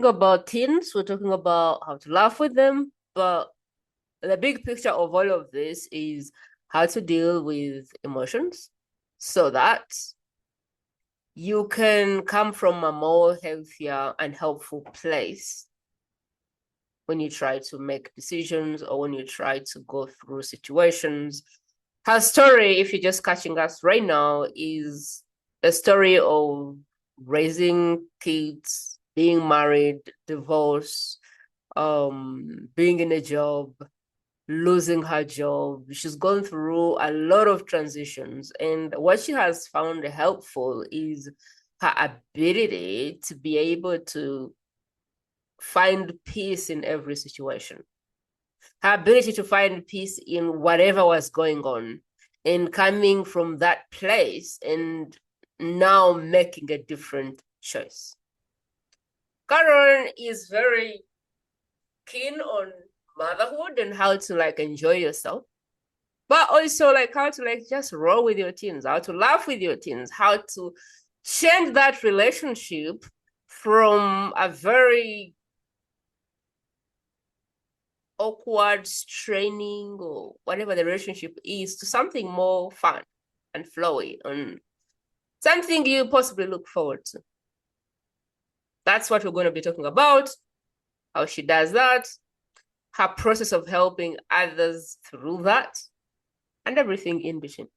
talking about teens, we're talking about how to laugh with them, but the big picture of all of this is how to deal with emotions so that you can come from a more healthier and helpful place when you try to make decisions or when you try to go through situations. Her story, if you're just catching us right now, is a story of raising kids, being married, divorce, being in a job, losing her job. She's gone through a lot of transitions. And what she has found helpful is her ability to be able to find peace in every situation. Her ability to find peace in whatever was going on and coming from that place and now making a different choice. Karen is very keen on motherhood and how to like enjoy yourself, but also like how to like just roll with your teens, how to laugh with your teens, how to change that relationship from a very awkward, straining, or whatever the relationship is to something more fun and flowy and something you possibly look forward to. That's what we're going to be talking about, how she does that, her process of helping others through that, and everything in between.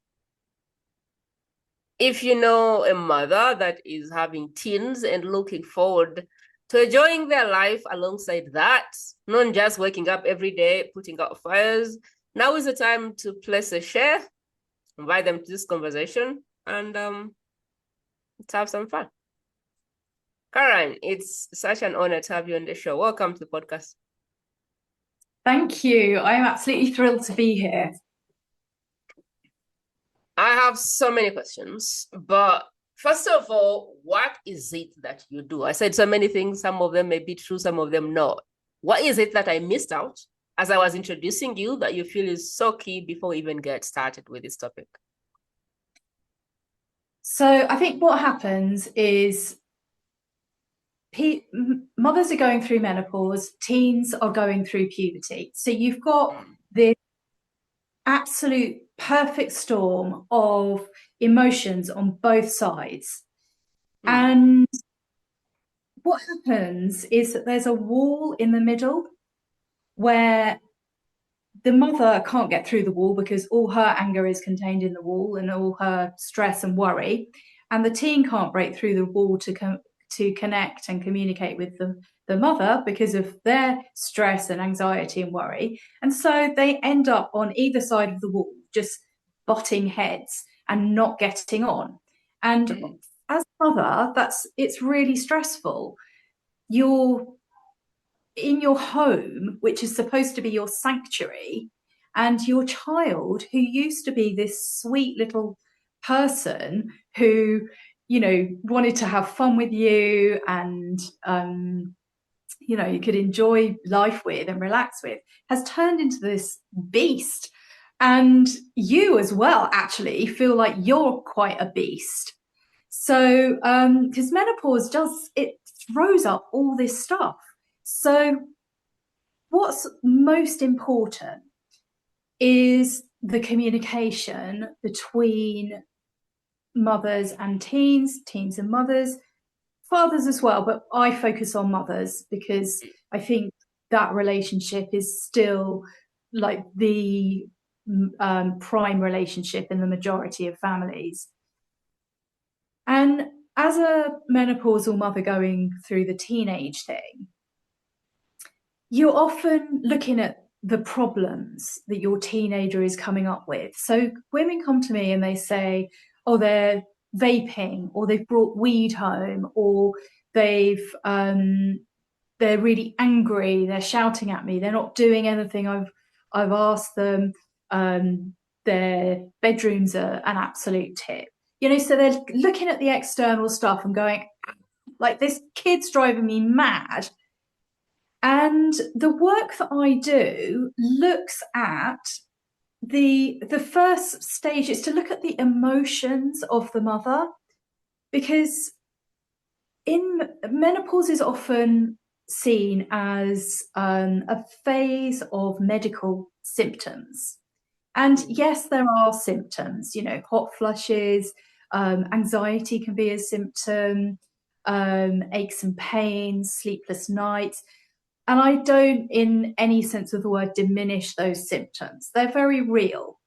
If you know a mother that is having teens and looking forward to enjoying their life alongside that, not just waking up every day, putting out fires, now is the time to place a share, invite them to this conversation, and let's have some fun. Karen, it's such an honor to have you on the show. Welcome to the podcast. Thank you. I'm absolutely thrilled to be here. I have so many questions, but first of all, what is it that you do? I said so many things. Some of them may be true, some of them not. What is it that I missed out as I was introducing you that you feel is so key before we even get started with this topic? So I think what happens is mothers are going through menopause, teens are going through puberty. So you've got this absolute perfect storm of emotions on both sides. And what happens is that there's a wall in the middle where the mother can't get through the wall because all her anger is contained in the wall and all her stress and worry. And the teen can't break through the wall to connect and communicate with the mother because of their stress and anxiety and worry. And so they end up on either side of the wall, just butting heads and not getting on. And as a mother, it's really stressful. You're in your home, which is supposed to be your sanctuary, and your child, who used to be this sweet little person who, wanted to have fun with you and, you could enjoy life with and relax with, has turned into this beast. And you as well actually feel like you're quite a beast. So, because menopause it throws up all this stuff. So what's most important is the communication between mothers and teens and mothers, fathers as well, but I focus on mothers because I think that relationship is still like the prime relationship in the majority of families. And as a menopausal mother going through the teenage thing, you're often looking at the problems that your teenager is coming up with. So women come to me and they say, oh, they're vaping, or they've brought weed home, or they're really angry, they're shouting at me, they're not doing anything I've asked them. Their bedrooms are an absolute tip. So they're looking at the external stuff and going, like, this kid's driving me mad. And the work that I do looks at the first stage is to look at the emotions of the mother, because in menopause is often seen as a phase of medical symptoms. And yes, there are symptoms, hot flushes, anxiety can be a symptom, aches and pains, sleepless nights. And I don't, in any sense of the word, diminish those symptoms. They're very real.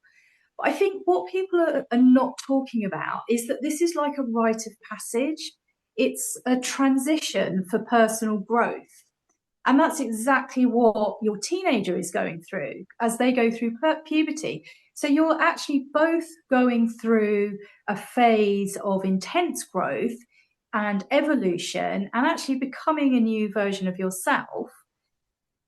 But I think what people are not talking about is that this is like a rite of passage. It's a transition for personal growth. And that's exactly what your teenager is going through as they go through puberty. So you're actually both going through a phase of intense growth and evolution and actually becoming a new version of yourself.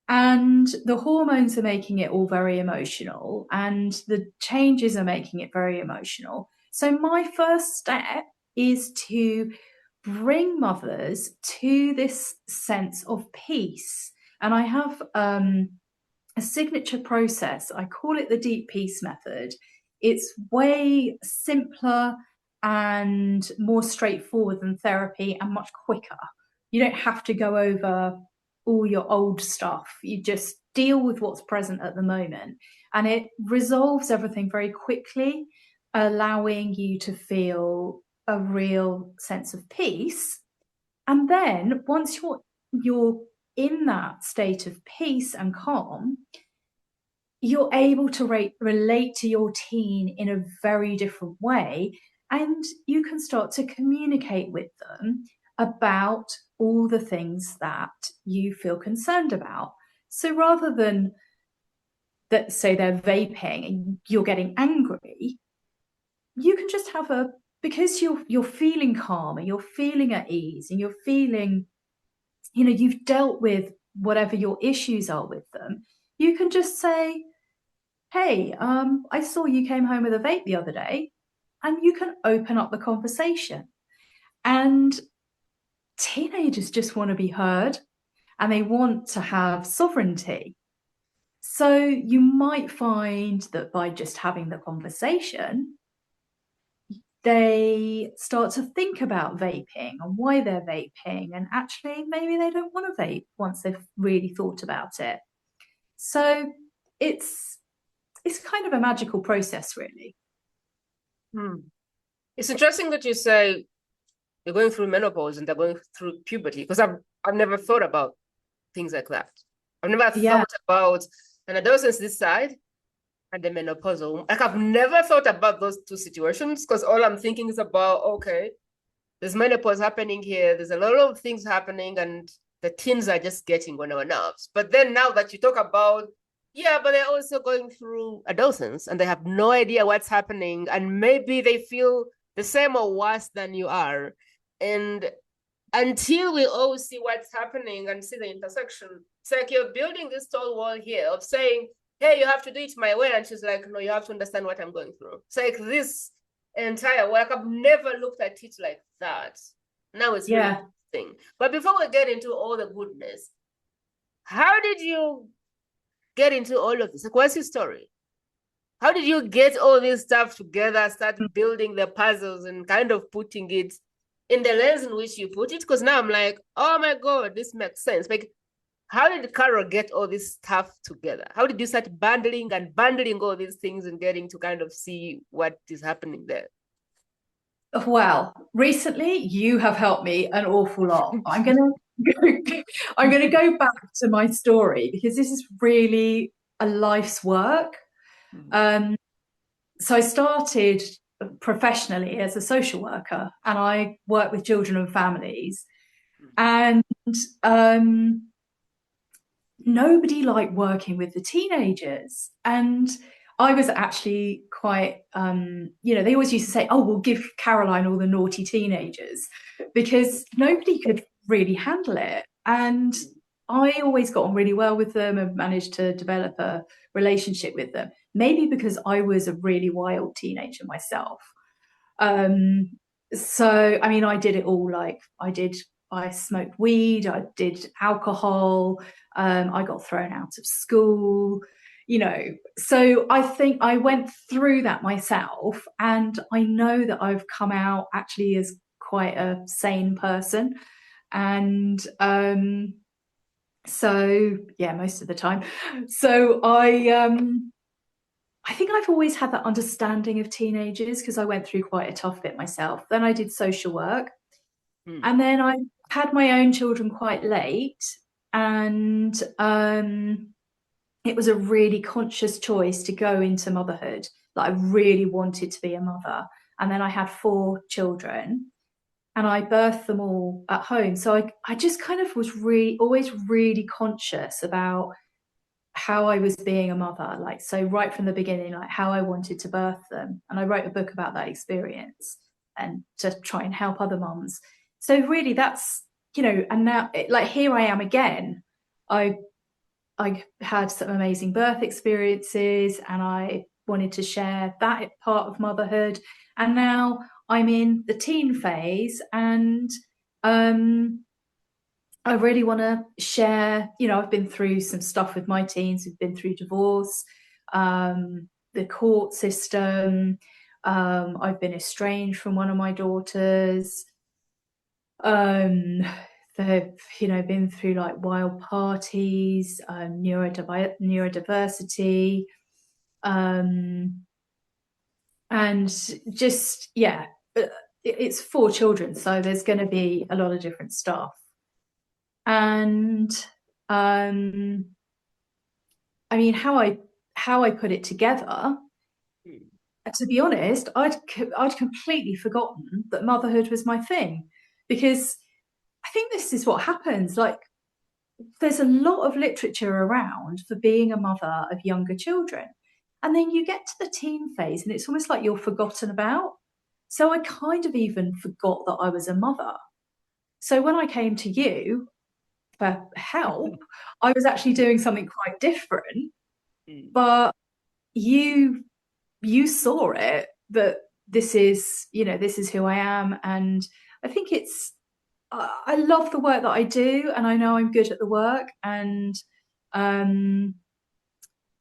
And the hormones are making it all very emotional, and the changes are making it very emotional. So, my first step is to bring mothers to this sense of peace. And I have a signature process. I call it the deep peace method. It's way simpler and more straightforward than therapy and much quicker. You don't have to go over all your old stuff. You just deal with what's present at the moment. And it resolves everything very quickly, allowing you to feel a real sense of peace. And then once you're in that state of peace and calm, you're able to relate to your teen in a very different way. And you can start to communicate with them about all the things that you feel concerned about. So rather than that, say they're vaping and you're getting angry, you can just have because you're feeling calm and you're feeling at ease and you're feeling, you've dealt with whatever your issues are with them. You can just say, hey, I saw you came home with a vape the other day, and you can open up the conversation. And teenagers just want to be heard and they want to have sovereignty. So you might find that by just having the conversation, they start to think about vaping and why they're vaping. And actually, maybe they don't want to vape once they've really thought about it. So it's kind of a magical process, really. It's interesting that you say you're going through menopause and they're going through puberty, because I've never thought about things like that. I've never thought about an adolescence this side and the menopausal. Like, I've never thought about those two situations, because all I'm thinking is about, okay, there's menopause happening here. There's a lot of things happening and the teens are just getting on our nerves. But then now that you talk about, yeah, but they're also going through adolescence and they have no idea what's happening. And maybe they feel the same or worse than you are. And until we all see what's happening and see the intersection, it's like you're building this tall wall here of saying, hey, you have to do it my way. And she's like, no, you have to understand what I'm going through. It's like this entire work. I've never looked at it like that. Now it's really interesting. But before we get into all the goodness, how did you get into all of this? Like, what's your story? How did you get all this stuff together, start building the puzzles and kind of putting it in the lens in which you put it? Because now I'm like, oh my God, this makes sense. Like, how did Carol get all this stuff together? How did you start bundling all these things and getting to kind of see what is happening there? Well, recently you have helped me an awful lot. I'm gonna go back to my story because this is really a life's work. So I started professionally as a social worker, and I work with children and families. And nobody liked working with the teenagers. And I was actually quite, they always used to say, oh, we'll give Caroline all the naughty teenagers, because nobody could really handle it. And I always got on really well with them and managed to develop a relationship with them, maybe because I was a really wild teenager myself. So, I mean, I did it all. I smoked weed, I did alcohol, I got thrown out of school, So I think I went through that myself, and I know that I've come out actually as quite a sane person. And So yeah, most of the time. So I think I've always had that understanding of teenagers because I went through quite a tough bit myself. Then I did social work, Hmm. and then I had my own children quite late, and it was a really conscious choice to go into motherhood. Like I really wanted to be a mother, and then I had 4 children, and I birthed them all at home. So I just kind of was really always really conscious about how I was being a mother, like so right from the beginning, like how I wanted to birth them. And I wrote a book about that experience and to try and help other mums. So really that's, and now like here I am again. I I had some amazing birth experiences and I wanted to share that part of motherhood. And now I'm in the teen phase and um I really want to share, I've been through some stuff with my teens, we've been through divorce, the court system, I've been estranged from one of my daughters. Um, they've, been through like wild parties, neurodiversity, um, and just, yeah, it's 4 children, so there's going to be a lot of different stuff. And um, I mean, how I put it together, Hmm. to be honest, I'd completely forgotten that motherhood was my thing, because I think this is what happens. Like, there's a lot of literature around for being a mother of younger children, and then you get to the teen phase, and it's almost like you're forgotten about. So I kind of even forgot that I was a mother. So when I came to you for help, I was actually doing something quite different, Hmm. but you saw it, that this is who I am. And I think I love the work that I do, and I know I'm good at the work. And um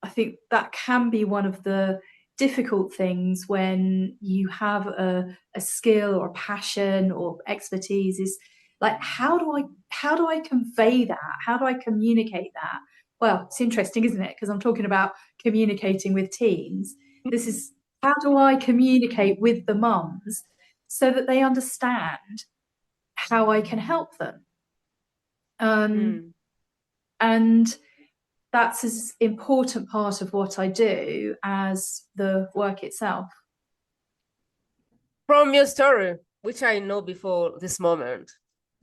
I think that can be one of the difficult things when you have a skill or a passion or expertise, is like, how do I convey that? How do I communicate that? Well, it's interesting, isn't it? Because I'm talking about communicating with teens. This is, how do I communicate with the mums so that they understand how I can help them? Um, Hmm. and that's as important part of what I do as the work itself. From your story, which I know before this moment,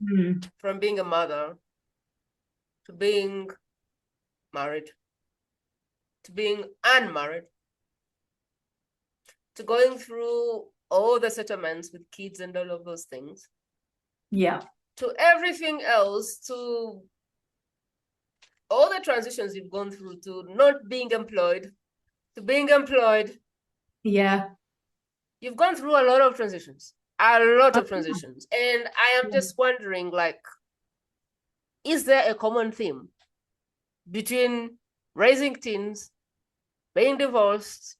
Mm. from being a mother to being married to being unmarried to going through all the settlements with kids and all of those things, Yeah. to everything else, to all the transitions you've gone through, to not being employed, to being employed. Yeah. You've gone through a lot of transitions, a lot I, of transitions. And I am yeah. just wondering, like, is there a common theme between raising teens, being divorced,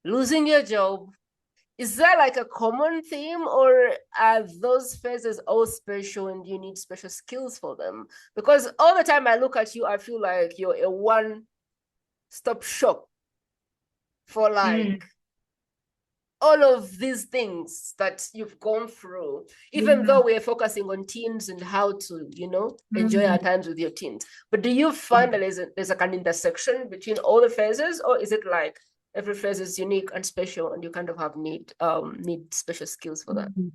losing your job? Is there like a common theme, or are those phases all special and you need special skills for them? Because all the time I look at you, I feel like you're a one-stop shop for like Mm. all of these things that you've gone through, even Yeah. though we're focusing on teens and how to, enjoy our Mm. times with your teens. But do you find that there's like an intersection between all the phases, or is it like every phase is unique and special and you kind of have need special skills for that? Mm.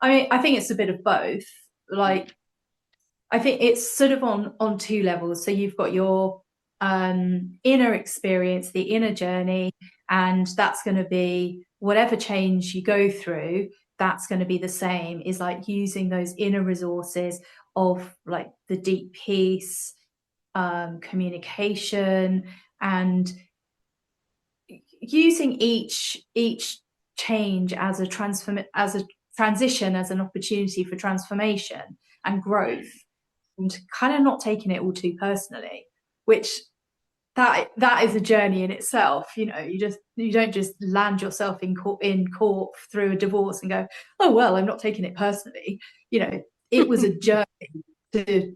I think it's a bit of both. Mm. Like, I think it's sort of on 2 levels. So you've got your inner experience, the inner journey, and that's going to be whatever change you go through. That's going to be the same. Is like using those inner resources of like the deep peace, communication, and using each change as a transition, as an opportunity for transformation and growth, Mm. and kind of not taking it all too personally, which that is a journey in itself. You don't just land yourself in court through a divorce and go, oh well, I'm not taking it personally. It was a journey to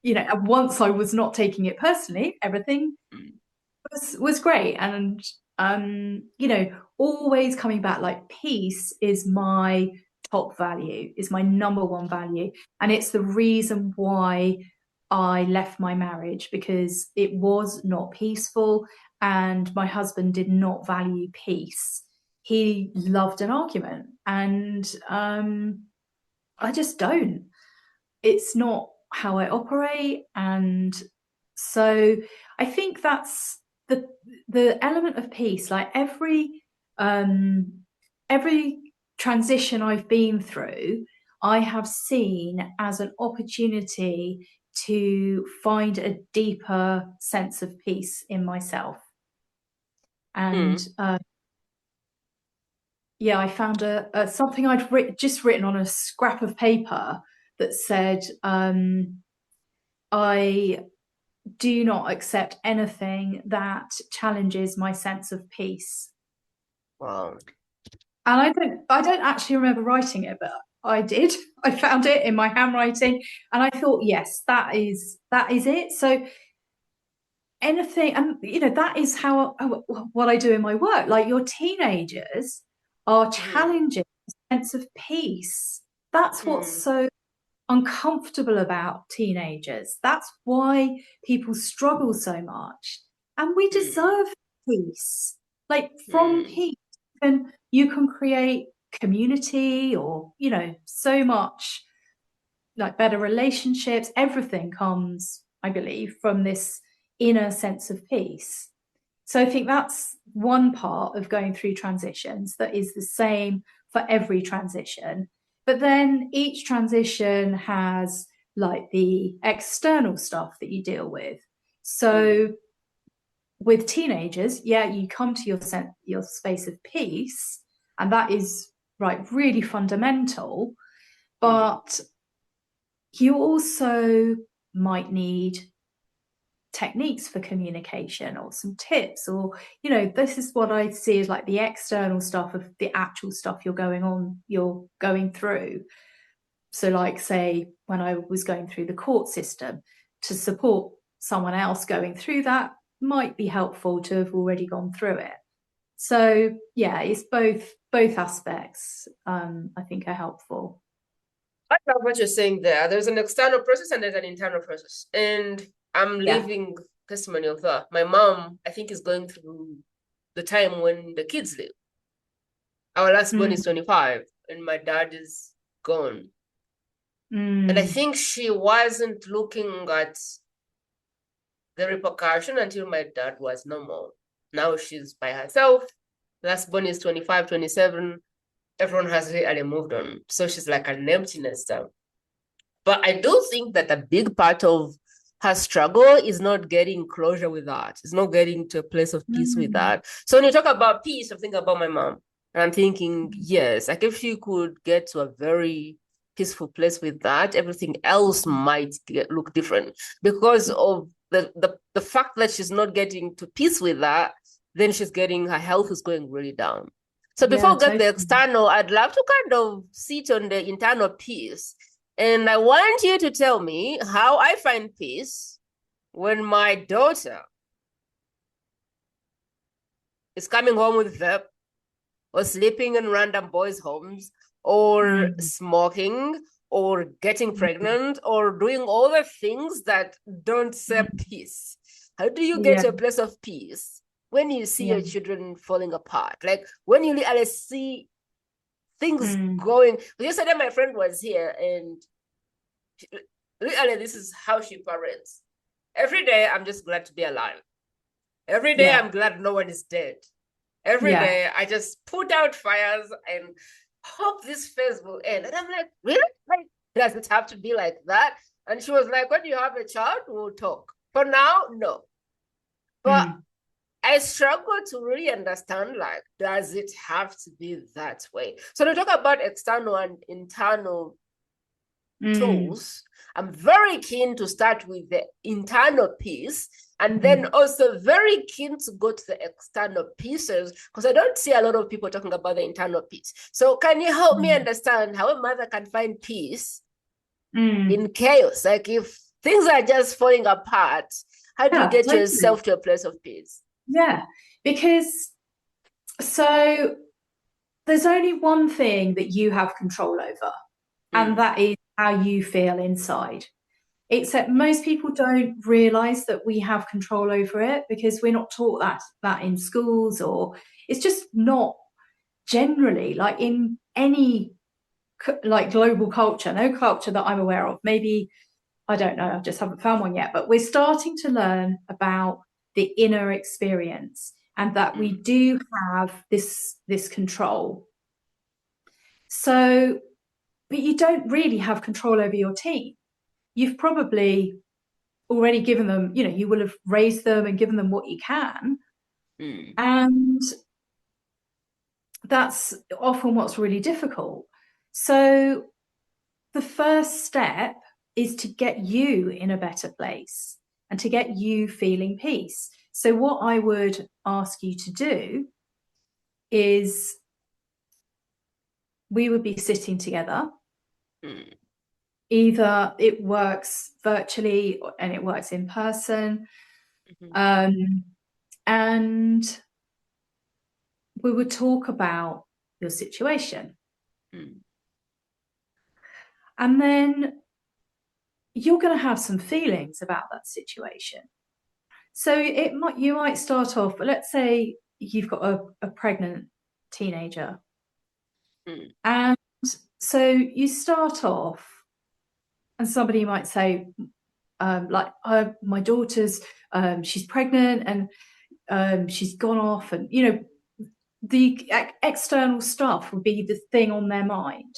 and once I was not taking it personally, everything was great. And always coming back, like, peace is my top value, is my number one value. And it's the reason why I left my marriage, because it was not peaceful and my husband did not value peace. He loved an argument, and I just don't. It's not how I operate. And so I think that's the element of peace. Like, every transition I've been through, I have seen as an opportunity to find a deeper sense of peace in myself. And yeah, I found something I'd just written on a scrap of paper that said, I do not accept anything that challenges my sense of peace. Wow. And I don't actually remember writing it, but I did. I found it in my handwriting, and I thought, yes, that is it. So anything, and that is how what I do in my work. Like, your teenagers are challenging a sense of peace. That's what's so uncomfortable about teenagers. That's why people struggle so much. And we deserve peace. Like, from peace, and you can create community, or so much, like, better relationships. Everything comes, I believe, from this inner sense of peace. So I think that's one part of going through transitions that is the same for every transition. But then each transition has, like, the external stuff that you deal with. So with teenagers, you come to your space of peace, and that is, right, really fundamental. But you also might need techniques for communication, or some tips, or this is what I see as, like, the external stuff of the actual stuff you're going through. So, like, say, when I was going through the court system, to support someone else going through that might be helpful to have already gone through it. So yeah, it's both aspects, I think, are helpful. I love what you're saying there. There's an external process and there's an internal process. And I'm living testimony of that. My mom, I think, is going through the time when the kids live. Our last born is 25 and my dad is gone. And I think she wasn't looking at the repercussion until my dad was no more. Now she's by herself. Last born is 25, 27. Everyone has really moved on. So she's like an emptiness now. But I do think that a big part of her struggle is not getting closure with that. It's not getting to a place of peace with that. So when you talk about peace, I'm thinking about my mom. And I'm thinking, yes, like, if she could get to a very peaceful place with that, everything else might look different. Because of the fact that she's not getting to peace with that, then her health is going really down. So before we get the external, I'd love to kind of sit on the internal piece. And I want you to tell me how I find peace when my daughter is coming home with vap, or sleeping in random boys' homes, or smoking, or getting pregnant, or doing all the things that don't serve peace. How do you get to a place of peace when you see your children falling apart? Like, when you literally see things going. Yesterday, my friend was here, and literally, this is how she parents. Every day, I'm just glad to be alive. Every day, I'm glad no one is dead. Every day, I just put out fires and hope this phase will end. And I'm like, really? Like, does it have to be like that? And she was like, when you have a child, we'll talk. For now, no. But I struggle to really understand, like, does it have to be that way? So to talk about external and internal tools, I'm very keen to start with the internal piece, and then also very keen to go to the external pieces, because I don't see a lot of people talking about the internal piece. So can you help me understand how a mother can find peace in chaos? Like, if things are just falling apart. How do you Yeah, get totally. yourself to a place of peace? Yeah, because so there's only one thing that you have control over, and Mm, that is how you feel inside. Except most people don't realize that we have control over it because we're not taught that in schools, or it's just not generally like in any like global culture, no culture that I'm aware of. Maybe, I don't know, I just haven't found one yet, but we're starting to learn about the inner experience and that we mm, do have this control. So, but you don't really have control over your team. You've probably already given them, you will have raised them and given them what you can. mm, And that's often what's really difficult. So the first step is to get you in a better place and to get you feeling peace. So what I would ask you to do is we would be sitting together. mm, Either it works virtually and it works in person. mhm, Um, and we would talk about your situation. mm, And then you're going to have some feelings about that situation. So you might start off, let's say you've got a pregnant teenager. mm, And so you start off, and somebody might say, my daughter's, she's pregnant, and she's gone off, and the external stuff would be the thing on their mind.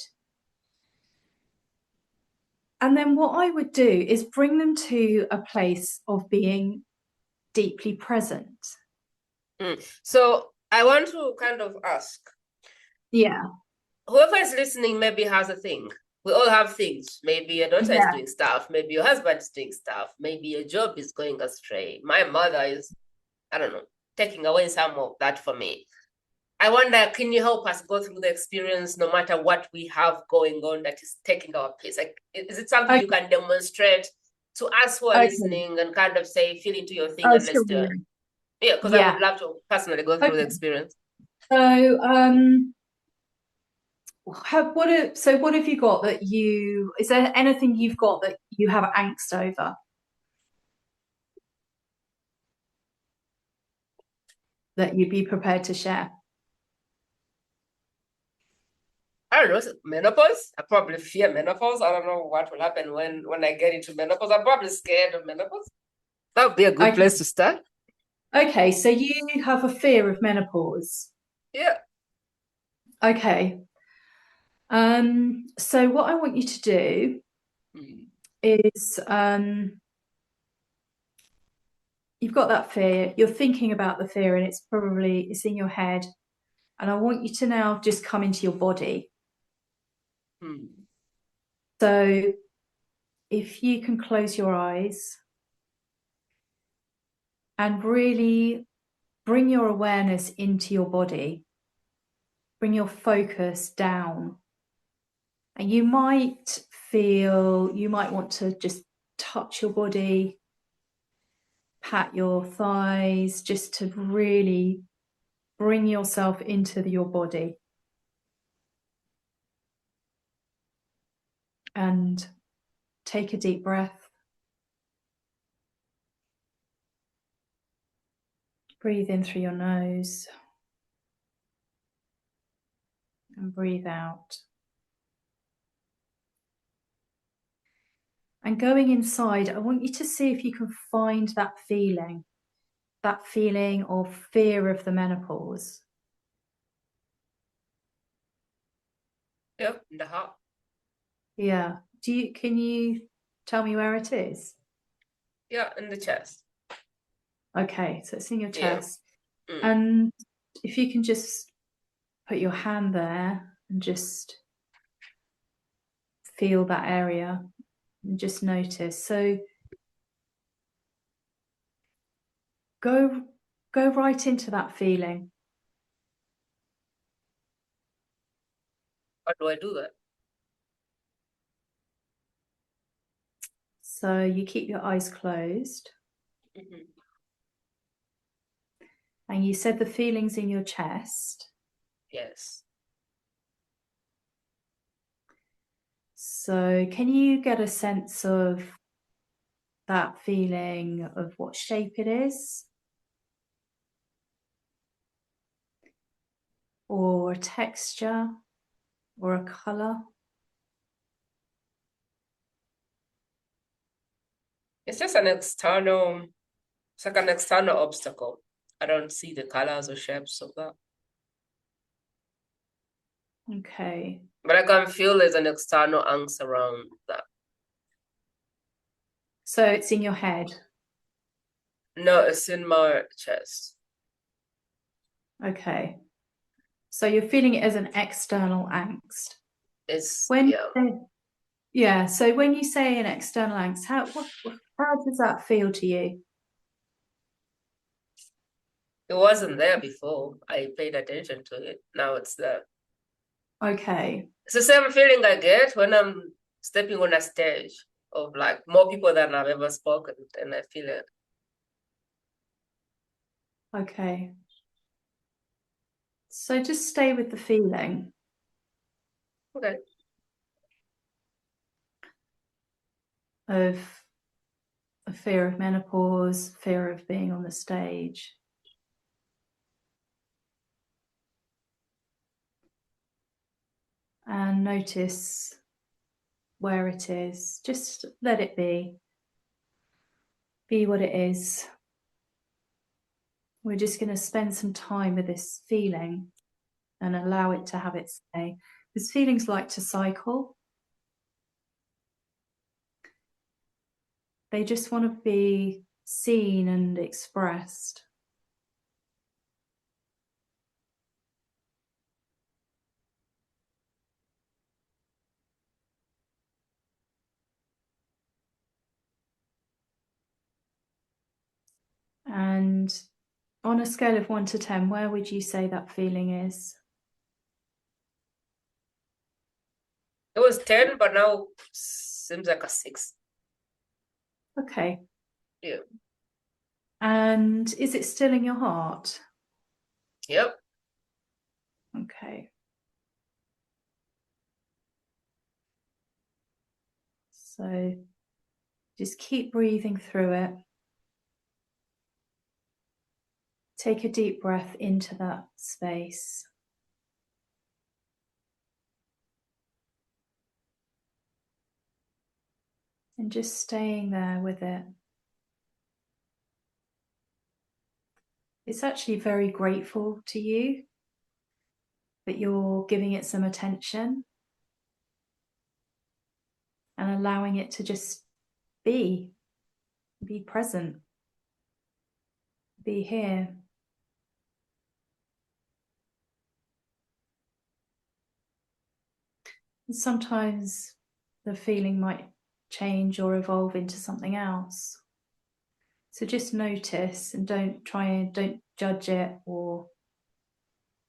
And then what I would do is bring them to a place of being deeply present. mm. So I want to kind of ask, Yeah. whoever is listening maybe has a thing. We all have things. Maybe your daughter is Yeah. doing stuff. Maybe your husband is doing stuff. Maybe your job is going astray. My mother is, I don't know, taking away some of that for me. I wonder, can you help us go through the experience no matter what we have going on that is taking our pace? Like, is it something Okay. you can demonstrate to us who are Okay. listening and kind of say, feel into your thing Oh, and let's sure. do it? Yeah, because I would Yeah. love to personally go through the Okay. experience. So, what have you got that is there anything you've got that you have angst over that you'd be prepared to share? I don't know, menopause. I probably fear menopause. I don't know what will happen when I get into menopause. I'm probably scared of menopause. That would be a good Okay. place to start. Okay. So you have a fear of menopause. Yeah. Okay. So what I want you to do Mm, is you've got that fear, you're thinking about the fear, and it's in your head. And I want you to now just come into your body. mm, So if you can close your eyes and really bring your awareness into your body, bring your focus down. And you might want to just touch your body, pat your thighs, just to really bring yourself into your body. And take a deep breath. Breathe in through your nose and breathe out. And going inside, I want you to see if you can find that feeling of fear of the menopause. yeah, in the heart. Yeah. Can you tell me where it is? Yeah, in the chest. Okay, so it's in your Yeah. chest. Mm. And if you can just put your hand there and just feel that area and just notice. So go right into that feeling. How do I do that? So you keep your eyes closed. Mhm. And you said the feelings in your chest. Yes. So can you get a sense of that feeling, of what shape it is? Or a texture? Or a color? It's just an external, it's like an external obstacle. I don't see the colors or shapes of that. Okay. But I can feel there's an external angst around that. So it's in your head. No, it's in my chest. Okay. So you're feeling it as an external angst. It's, When yeah. yeah, so when you say an external angst, how does that feel to you? It wasn't there before. I paid attention to it. Now it's there. Okay. It's the same feeling I get when I'm stepping on a stage of like more people than I've ever spoken, and I feel it. Okay. So just stay with the feeling Okay. of a fear of menopause, fear of being on the stage. And notice where it is. Just let it be. Be what it is. We're just going to spend some time with this feeling and allow it to have its say. Because feelings like to cycle. They just want to be seen and expressed. And on a scale of 1 to 10, where would you say that feeling is? It was 10, but now seems like a 6. Okay. Yeah. And is it still in your heart? Yep. Okay. So just keep breathing through it. Take a deep breath into that space. And just staying there with it. It's actually very grateful to you that you're giving it some attention and allowing it to just be present, be here. And sometimes the feeling might change or evolve into something else. So just notice and don't judge it or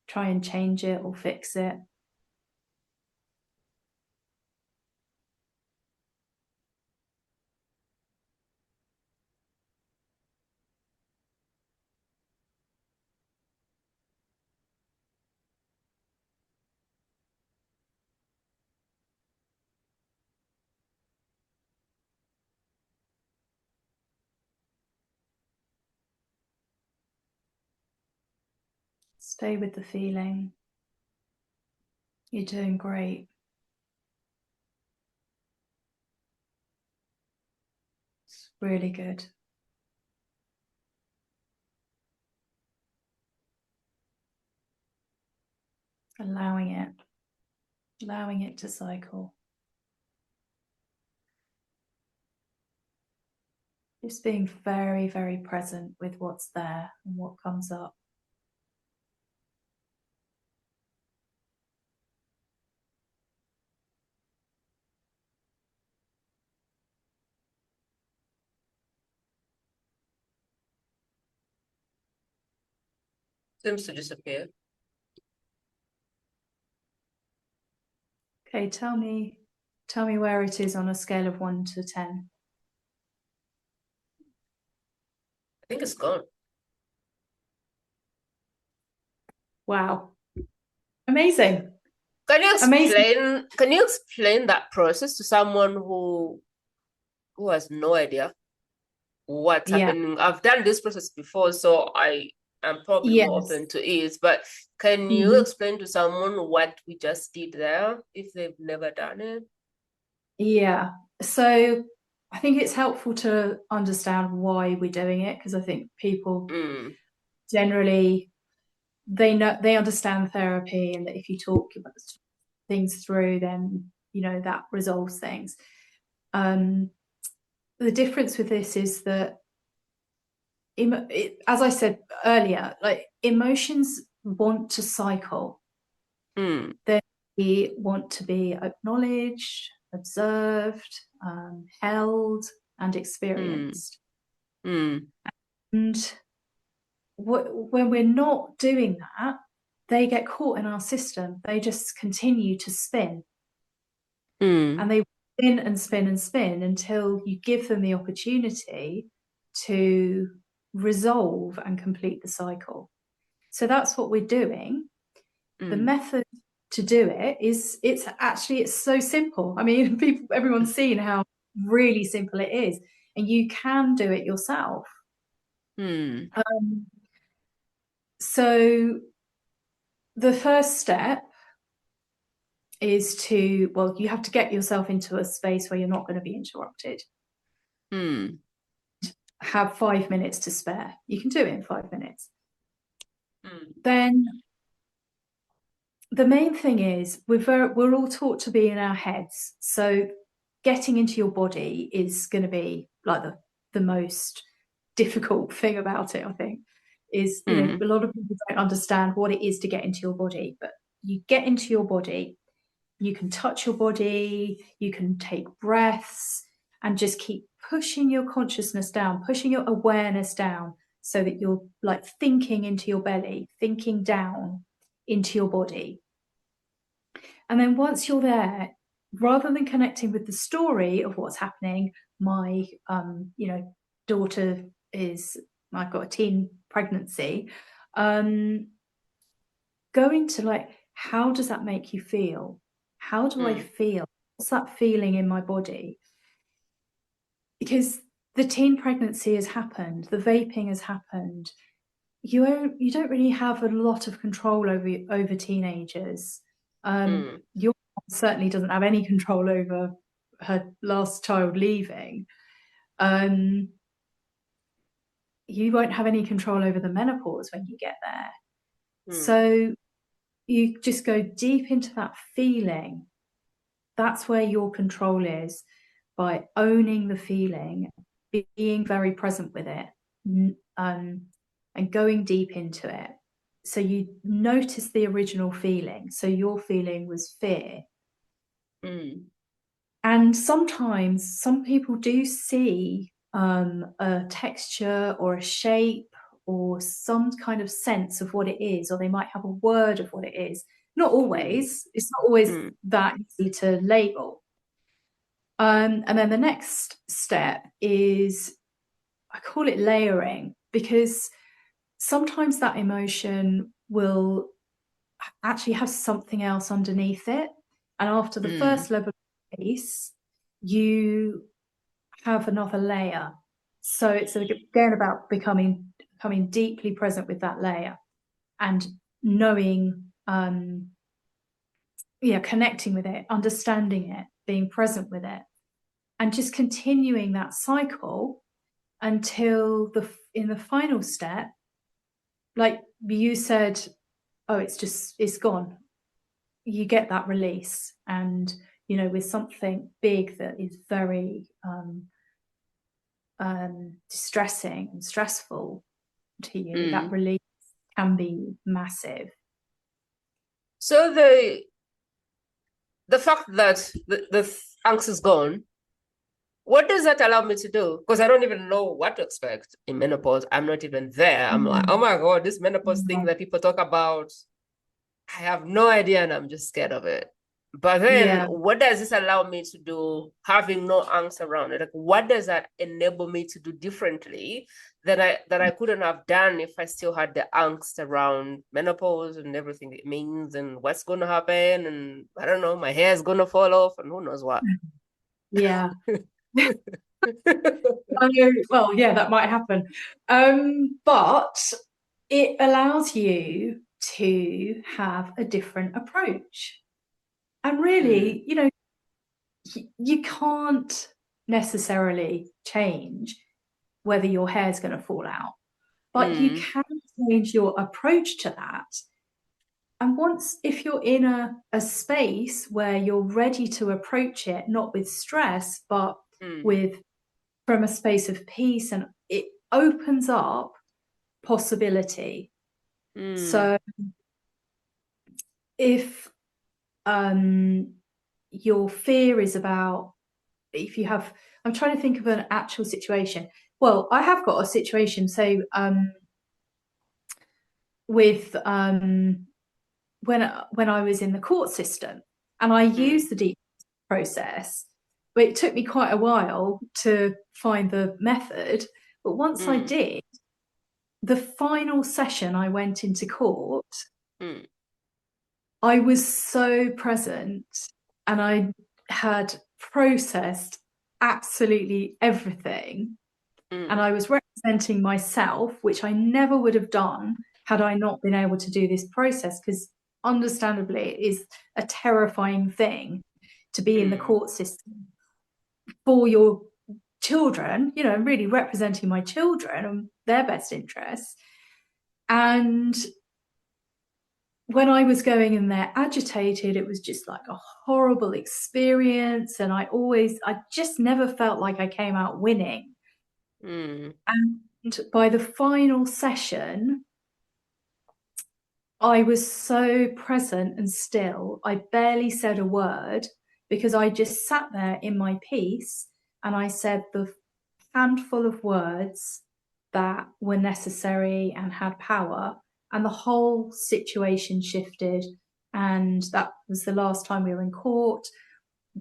try and change it or fix it. Stay with the feeling. You're doing great. It's really good. Allowing it to cycle. Just being very, very present with what's there and what comes up. Seems to disappear. Okay, tell me where it is on a scale of 1 to 10. think it's gone. Wow. Amazing. Amazing. Can you explain that process to someone who has no idea what's Yeah. happening? I've done this process before, so I am probably more Yes. open to it. But can you Mhm. explain to someone what we just did there if they've never done it? Yeah. So I think it's helpful to understand why we're doing it, because I think people Mm, generally they understand therapy, and that if you talk about things through, then that resolves things. The difference with this is that as I said earlier, like, emotions want to cycle. mm, They want to be acknowledged, observed, held, and mm, experienced. mm, And when we're not doing that, they get caught in our system. They just continue to spin, mm, and they spin and spin and spin until you give them the opportunity to resolve and complete the cycle. So that's what we're doing. The mm, method to do it is it's so simple. I mean, everyone's seen how really simple it is, and you can do it yourself. mm, Um, so the first step is you have to get yourself into a space where you're not going to be interrupted. mm, Have 5 minutes to spare. You can do it in 5 minutes. mm, Then the main thing is we're all taught to be in our heads. So getting into your body is going to be like the most difficult thing about it, I think, is, mm, a lot of people don't understand what it is to get into your body. But you get into your body, you can touch your body, you can take breaths, and just keep pushing your consciousness down, pushing your awareness down, so that you're like thinking into your belly, thinking down into your body. And then once you're there, rather than connecting with the story of what's happening, my daughter I've got a teen pregnancy, go into, like, how does that make you feel? How do I mm, feel? What's that feeling in my body? Because the teen pregnancy has happened, the vaping has happened. You don't really have a lot of control over teenagers. mm, Your mom certainly doesn't have any control over her last child leaving. Um, you won't have any control over the menopause when you get there. mm, So you just go deep into that feeling. That's where your control is, by owning the feeling, being very present with it, and going deep into it. So you notice the original feeling. So your feeling was fear. mm, And sometimes some people do see a texture or a shape or some kind of sense of what it is, or they might have a word of what it is. Not mm, always. It's not always mm, that easy to label. And then the next step is, I call it layering, because sometimes that emotion will actually have something else underneath it. And after the mm, first level of release, you have another layer. So it's again about becoming deeply present with that layer, and knowing, connecting with it, understanding it, being present with it, and just continuing that cycle until in the final step, like you said, oh, it's gone. You get that release, and with something big that is very distressing and stressful to you, that mm. release can be massive. So the fact that the angst is gone, what does that allow me to do? Because I don't even know what to expect in menopause. I'm not even there. I'm like, oh Mm. my God, this menopause thing Yeah. that people talk about, I have no idea and I'm just scared of it. But then Yeah. what does this allow me to do having no angst around it? Like, what does that enable me to do differently that I couldn't have done if I still had the angst around menopause and everything it means and what's going to happen, and I don't know, my hair is going to fall off and who knows what. Yeah. Well, yeah, that might happen. But it allows you to have a different approach. And really, you can't necessarily change whether your hair's going to fall out, but you can change your approach to that. And if you're in a space where you're ready to approach it, not with stress, but from a space of peace, and it opens up possibility. So if your fear is about, I'm trying to think of an actual situation. Well, I have got a situation. So with when I was in the court system, and I used the deep process, but it took me quite a while to find the method. But once I did, the final session I went into court, I was so present, and I had processed absolutely everything. And I was representing myself, which I never would have done had I not been able to do this process, because understandably it is a terrifying thing to be in the court system for your children, really representing my children and their best interests. And when I was going in there agitated, it was just like a horrible experience. And I just never felt like I came out winning. And by the final session, I was so present and still. I barely said a word, because I just sat there in my peace, and I said the handful of words that were necessary and had power, and the whole situation shifted. And that was the last time we were in court.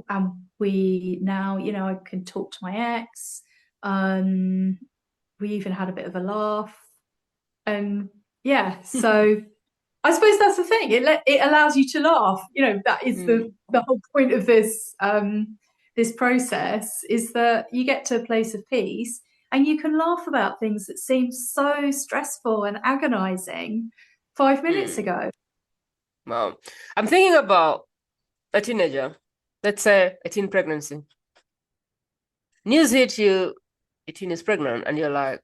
And we now, I can talk to my ex. We even had a bit of a laugh. And yeah, so I suppose that's the thing. It allows you to laugh. That is the whole point of this this process, is that you get to a place of peace and you can laugh about things that seemed so stressful and agonizing 5 minutes ago. Wow. I'm thinking about a teenager, let's say a teen pregnancy. News hit you, a teen is pregnant, and you're like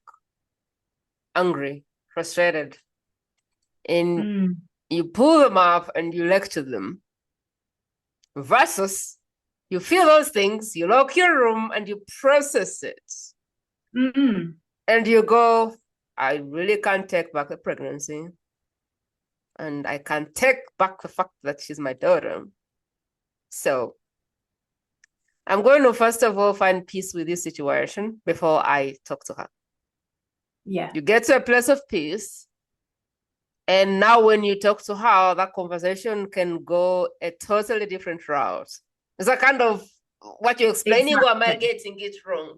angry, frustrated, and you pull them up and you lecture them, versus you feel those things, you lock your room and you process it. And you go, I really can't take back the pregnancy, and I can't take back the fact that she's my daughter. So I'm going to first of all find peace with this situation before I talk to her. Yeah. You get to a place of peace, and now when you talk to her, that conversation can go a totally different route. Is that kind of what you're explaining, or am I getting it wrong?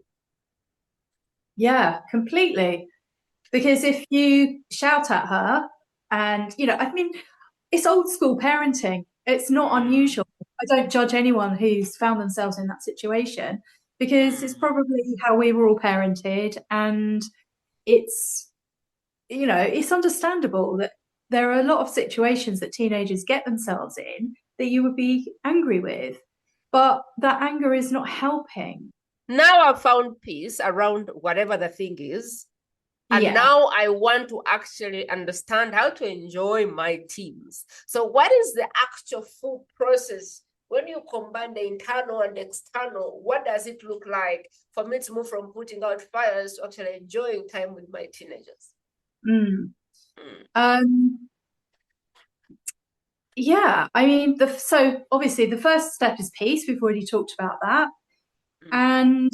Yeah, completely. Because if you shout at her, and, it's old school parenting. It's not unusual. I don't judge anyone who's found themselves in that situation, because it's probably how we were all parented. And it's, it's understandable that there are a lot of situations that teenagers get themselves in that you would be angry with, but that anger is not helping. Now I've found peace around whatever the thing is. And now I want to actually understand how to enjoy my teams. So what is the actual full process when you combine the internal and external? What does it look like for me to move from putting out fires to actually enjoying time with my teenagers? Yeah, I mean, so obviously the first step is peace. We've already talked about that. And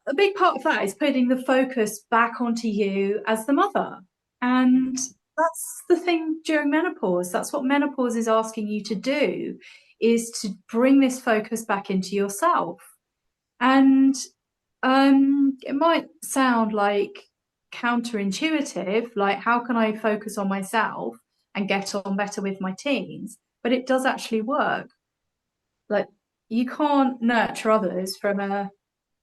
a big part of that is putting the focus back onto you as the mother. And that's the thing during menopause. That's what menopause is asking you to do, is to bring this focus back into yourself. And It might sound like counterintuitive, like how can I focus on myself and get on better with my teens? But it does actually work. Like you can't nurture others from a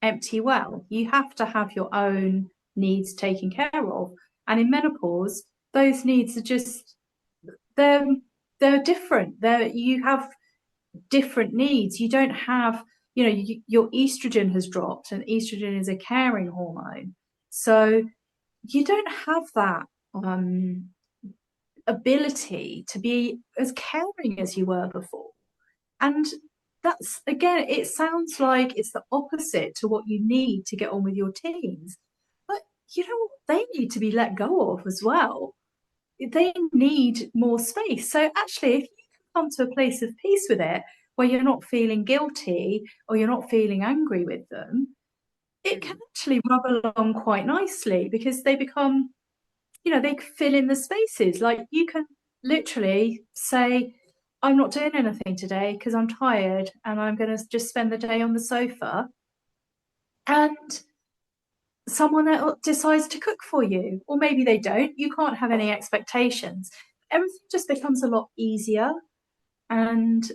empty well. You have to have your own needs taken care of. And in menopause, those needs are just they're they're different. You have different needs. You don't have, your estrogen has dropped, and estrogen is a caring hormone. So you don't have that um, ability to be as caring as you were before. And that's, again, it sounds like it's the opposite to what you need to get on with your teens. But you know what? They need to be let go of as well. They need more space. So actually, if you can come to a place of peace with it, where you're not feeling guilty or you're not feeling angry with them, it can actually rub along quite nicely because they become, they fill in the spaces. Like you can literally say, I'm not doing anything today because I'm tired and I'm going to just spend the day on the sofa. And someone else decides to cook for you, or maybe they don't. You can't have any expectations. Everything just becomes a lot easier. And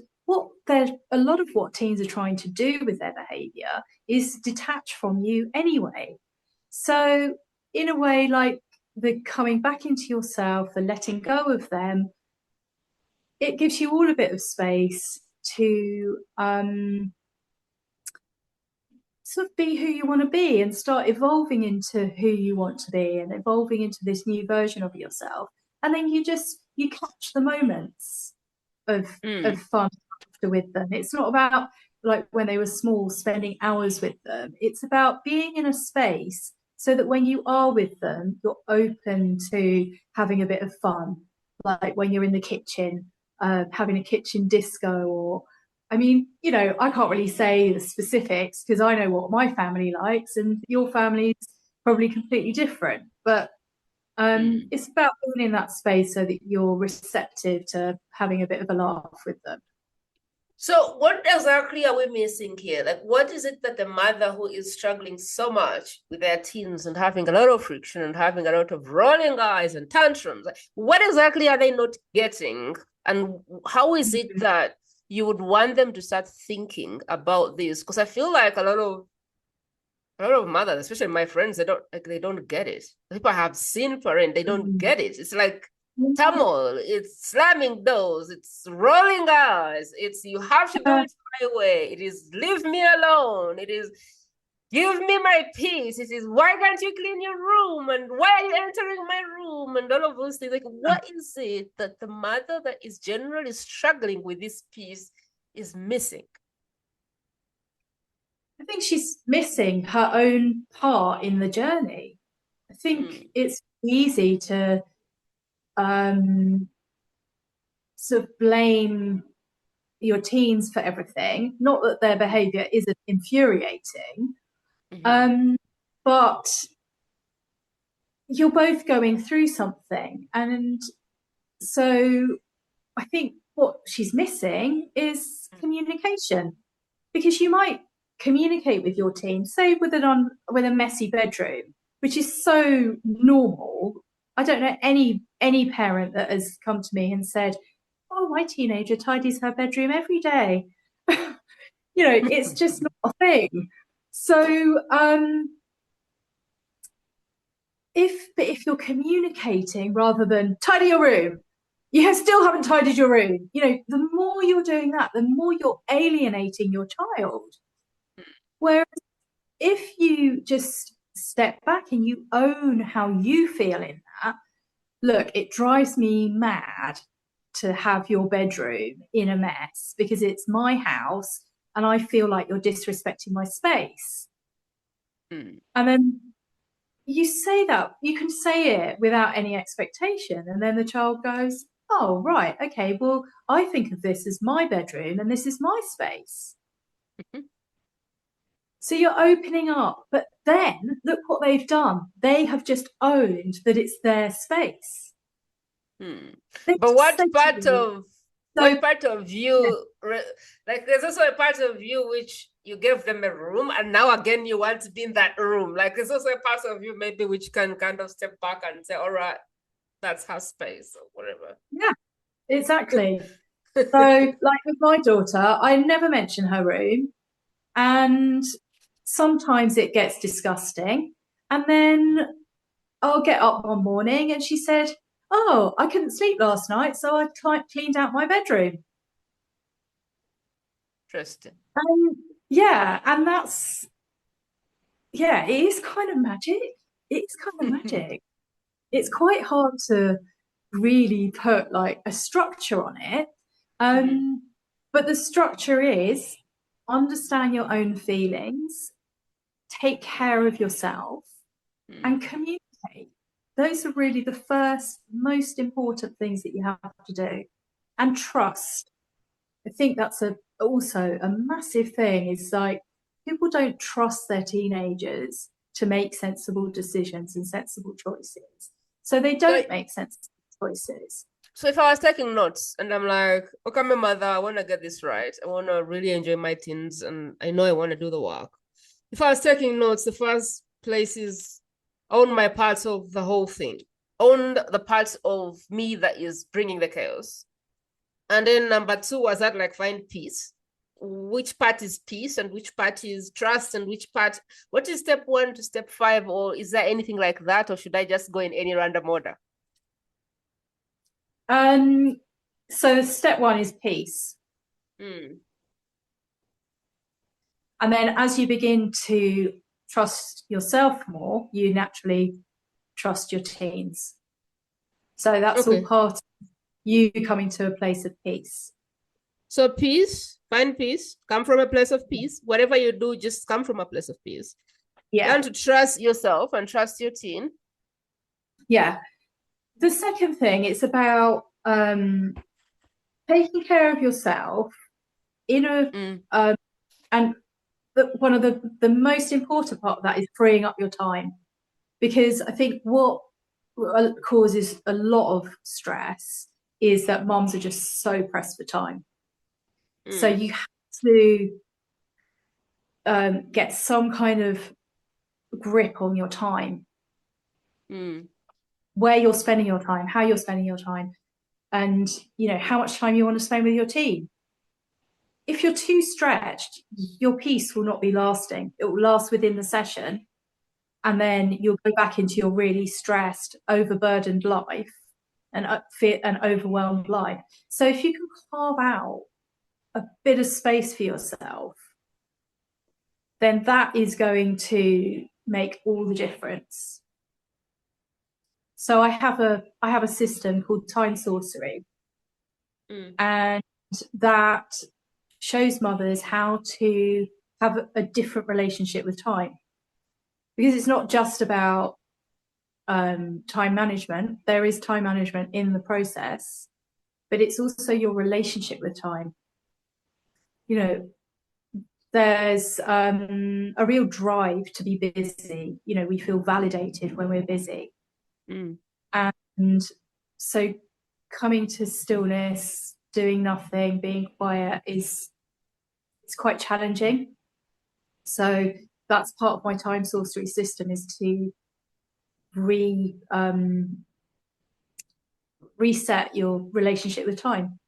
a lot of what teens are trying to do with their behavior is detach from you anyway. So, in a way, like the coming back into yourself, the letting go of them, it gives you all a bit of space to sort of be who you want to be and start evolving into who you want to be and evolving into this new version of yourself. And then you catch the moments of fun with them. It's not about like when they were small, spending hours with them. It's about being in a space so that when you are with them, you're open to having a bit of fun. Like when you're in the kitchen, having a kitchen disco, or I mean, I can't really say the specifics because I know what my family likes and your family's probably completely different. But it's about being in that space so that you're receptive to having a bit of a laugh with them. So what exactly are we missing here? Like, what is it that the mother who is struggling so much with their teens and having a lot of friction and having a lot of rolling eyes and tantrums, like, what exactly are they not getting? And how is it that you would want them to start thinking about this? Because I feel like a lot of mothers, especially my friends, they don't get it. People have seen parent, they don't get it. It's like turmoil, it's slamming doors, it's rolling eyes, it's you have to do it my way, it is leave me alone, it is give me my peace, it is why can't you clean your room and why are you entering my room and all of those things. Like, what is it that the mother that is generally struggling with this piece is missing? I think she's missing her own part in the journey. I think it's easy to sort of blame your teens for everything. Not that their behavior isn't infuriating, but you're both going through something. And so I think what she's missing is communication, because you might communicate with your team, say with a messy bedroom, which is so normal. I don't know any parent that has come to me and said, "Oh, my teenager tidies her bedroom every day." It's just not a thing. So if you're communicating rather than tidy your room, you still haven't tidied your room. The more you're doing that, the more you're alienating your child. Whereas if you just step back and you own how you feel in that, look, it drives me mad to have your bedroom in a mess because it's my house and I feel like you're disrespecting my space. And then you say that, you can say it without any expectation. And then the child goes, oh, right, okay, well, I think of this as my bedroom and this is my space. So you're opening up, but then look what they've done. They have just owned that it's their space. But what part of So what part of you, like, there's also a part of you which you gave them a room, and now again you want to be in that room. Like, there's also a part of you maybe which can kind of step back and say, all right, that's her space or whatever. yeah, exactly. So, like with my daughter, I never mention her room, and sometimes it gets disgusting. And then I'll get up one morning and she said, "Oh, I couldn't sleep last night, so I cleaned out my bedroom." Interesting. Yeah, and that's, yeah, it is kind of magic. It's kind of magic. It's quite hard to really put like a structure on it. But the structure is understand your own feelings, take care of yourself, and communicate. Those are really the first most important things that you have to do. And trust. I think that's also a massive thing, is like people don't trust their teenagers to make sensible decisions and sensible choices. So they don't make sensible choices. So if I was taking notes and I'm like, okay, my mother, I want to get this right. I want to really enjoy my teens and I know I want to do the work. If I was taking notes, the first place is own my parts of the whole thing. Own the parts of me that is bringing the chaos. And then number two was that, like, find peace. Which part is peace and which part is trust and which part, what is step 1 to step 5, or is there anything like that, or should I just go in any random order? So step 1 is peace. And then as you begin to trust yourself more, you naturally trust your teens. So that's all part of you coming to a place of peace. So peace, find peace, come from a place of peace. Whatever you do, just come from a place of peace. Yeah. Learn to trust yourself and trust your teen. Yeah. The second thing, it's about taking care of yourself in a and one of the most important part of that is freeing up your time, because I think what causes a lot of stress is that moms are just so pressed for time. So you have to get some kind of grip on your time, where you're spending your time, how you're spending your time, and how much time you want to spend with your team. If you're too stretched, your peace will not be lasting. It will last within the session, and then you'll go back into your really stressed, overburdened life and an overwhelmed life. So if you can carve out a bit of space for yourself, then that is going to make all the difference. So I have a system called Time Sorcery, and that shows mothers how to have a different relationship with time, because it's not just about time management. There is time management in the process, but it's also your relationship with time. There's a real drive to be busy. We feel validated when we're busy. And so coming to stillness, doing nothing, being quiet it's quite challenging. So that's part of my time sorcery system, is to reset your relationship with time.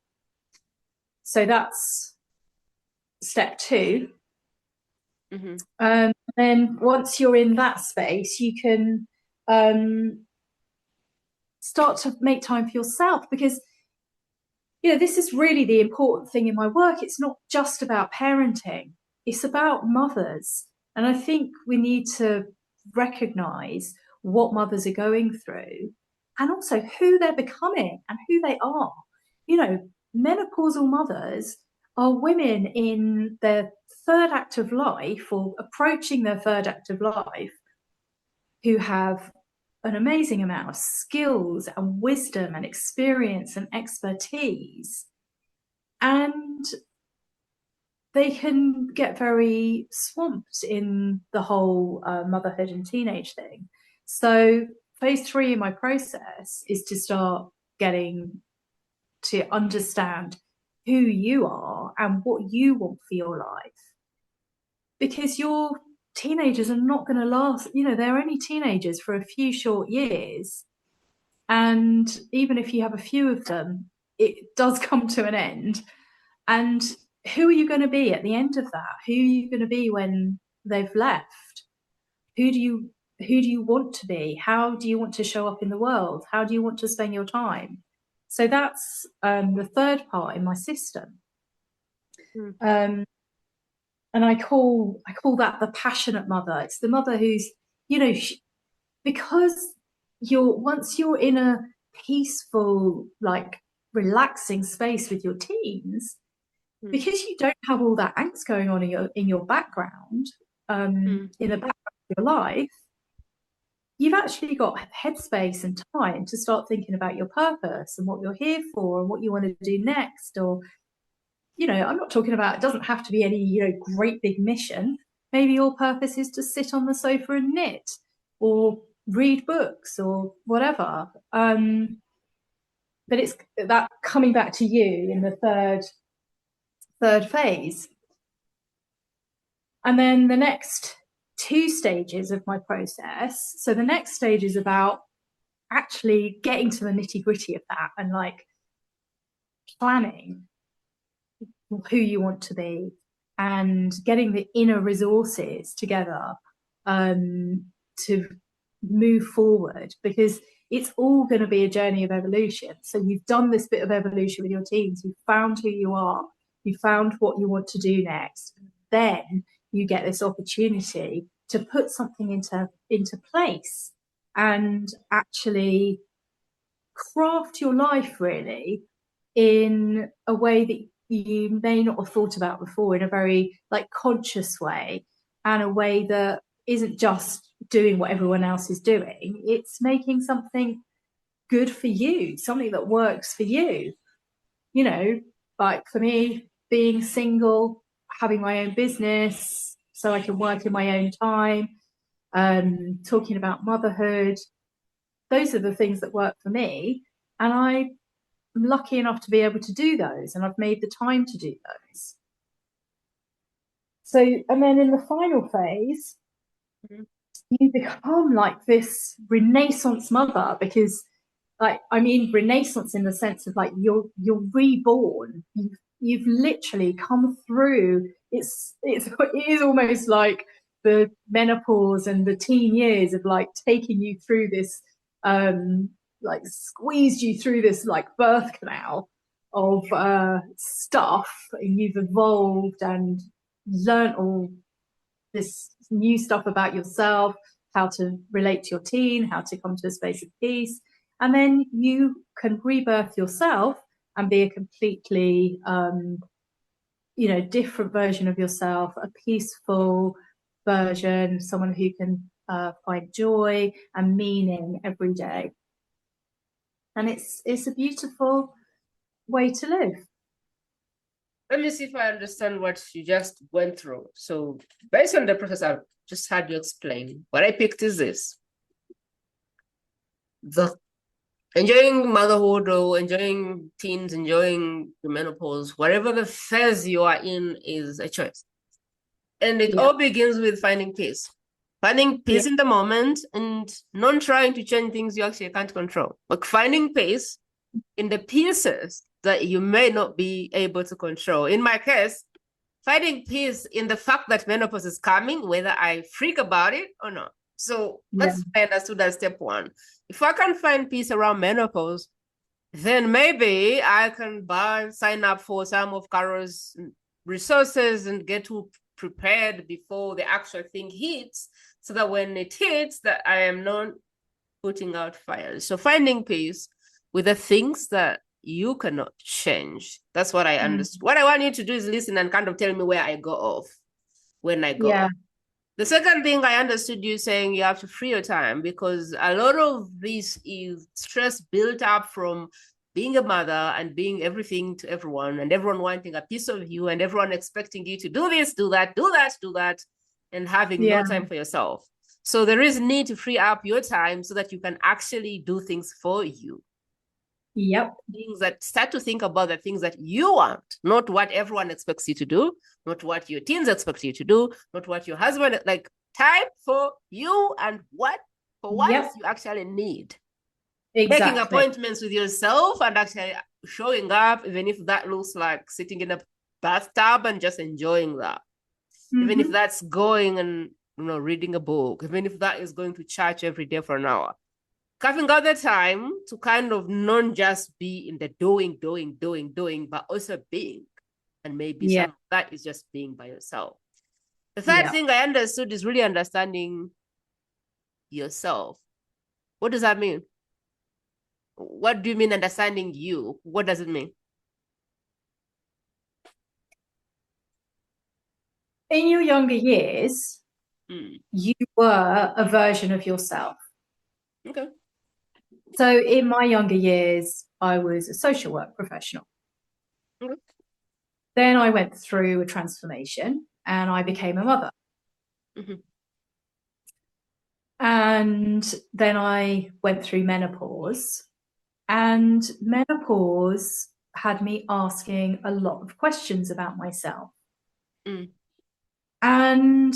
So that's step 2. Then once you're in that space, you can start to make time for yourself, because this is really the important thing in my work. It's not just about parenting, it's about mothers. And I think we need to recognize what mothers are going through, and also who they're becoming and who they are. Menopausal mothers are women in their third act of life, or approaching their third act of life, who have an amazing amount of skills and wisdom and experience and expertise, and they can get very swamped in the whole motherhood and teenage thing. So phase 3 in my process is to start getting to understand who you are and what you want for your life. Because your teenagers are not going to last, they're only teenagers for a few short years. And even if you have a few of them, it does come to an end. And who are you going to be at the end of that? Who are you going to be when they've left? Who do you want to be? How do you want to show up in the world? How do you want to spend your time? So that's the third part in my system. And I call that the passionate mother. It's the mother who's, because once you're in a peaceful, like relaxing space with your teens, because you don't have all that angst going on in your background, in the background of your life, you've actually got headspace and time to start thinking about your purpose and what you're here for and what you want to do next. Or, I'm not talking about, it doesn't have to be any, great big mission. Maybe your purpose is to sit on the sofa and knit or read books or whatever. But it's that coming back to you in the third phase. And then the next 2 stages of my process. So the next stage is about actually getting to the nitty-gritty of that and like planning who you want to be and getting the inner resources together to move forward, because it's all going to be a journey of evolution. So you've done this bit of evolution with your teens, you've found who you are, you found what you want to do next. Then you get this opportunity to put something into place and actually craft your life really in a way that you may not have thought about before, in a very like conscious way, and a way that isn't just doing what everyone else is doing. It's making something good for you, something that works for you. Like for me, being single, having my own business so I can work in my own time, talking about motherhood, those are the things that work for me. And I'm lucky enough to be able to do those, and I've made the time to do those. So, and then in the final phase, you become like this Renaissance mother, because Renaissance in the sense of like you're reborn. You've literally come through. It is almost like the menopause and the teen years of like taking you through this, like squeezed you through this like birth canal of stuff, and you've evolved and learned all this new stuff about yourself, how to relate to your teen, how to come to a space of peace. And then you can rebirth yourself and be a completely, different version of yourself, a peaceful version, someone who can find joy and meaning every day. And it's a beautiful way to live. Let me see if I understand what you just went through. So based on the process I've just had you explain, what I picked is this. The enjoying motherhood or enjoying teens, enjoying the menopause, whatever the phase you are in is a choice. And it all begins with finding peace. Finding peace in the moment and not trying to change things you actually can't control. But finding peace in the pieces that you may not be able to control. In my case, finding peace in the fact that menopause is coming, whether I freak about it or not. So let's understand that step one. If I can find peace around menopause, then maybe I can sign up for some of Carol's resources and get prepared before the actual thing hits, so that when it hits, that I am not putting out fires. So finding peace with the things that you cannot change. That's what I understood. What I want you to do is listen and kind of tell me where I go off when I go off. The second thing I understood you saying, you have to free your time, because a lot of this is stress built up from being a mother and being everything to everyone, and everyone wanting a piece of you, and everyone expecting you to do this, do that, and having no time for yourself. So there is need to free up your time so that you can actually do things for you. Yep. Things that start to think about the things that you want, not what everyone expects you to do, not what your teens expect you to do, not what your husband, like time for you and what for once Yep. you actually need. Making Exactly. appointments with yourself and actually showing up, even if that looks like sitting in a bathtub and just enjoying that. Even if that's going and reading a book, even if that is going to church every day for an hour. Carving out the time to kind of not just be in the doing, but also being. And maybe Yeah. some of that is just being by yourself. The third Yeah. thing I understood is really understanding yourself. What does that mean? What do you mean understanding you? What does it mean? In your younger years, you were a version of yourself. Okay. So in my younger years, I was a social work professional. Okay. Then I went through a transformation and I became a mother. Mm-hmm. And then I went through menopause. And menopause had me asking a lot of questions about myself. Mm. And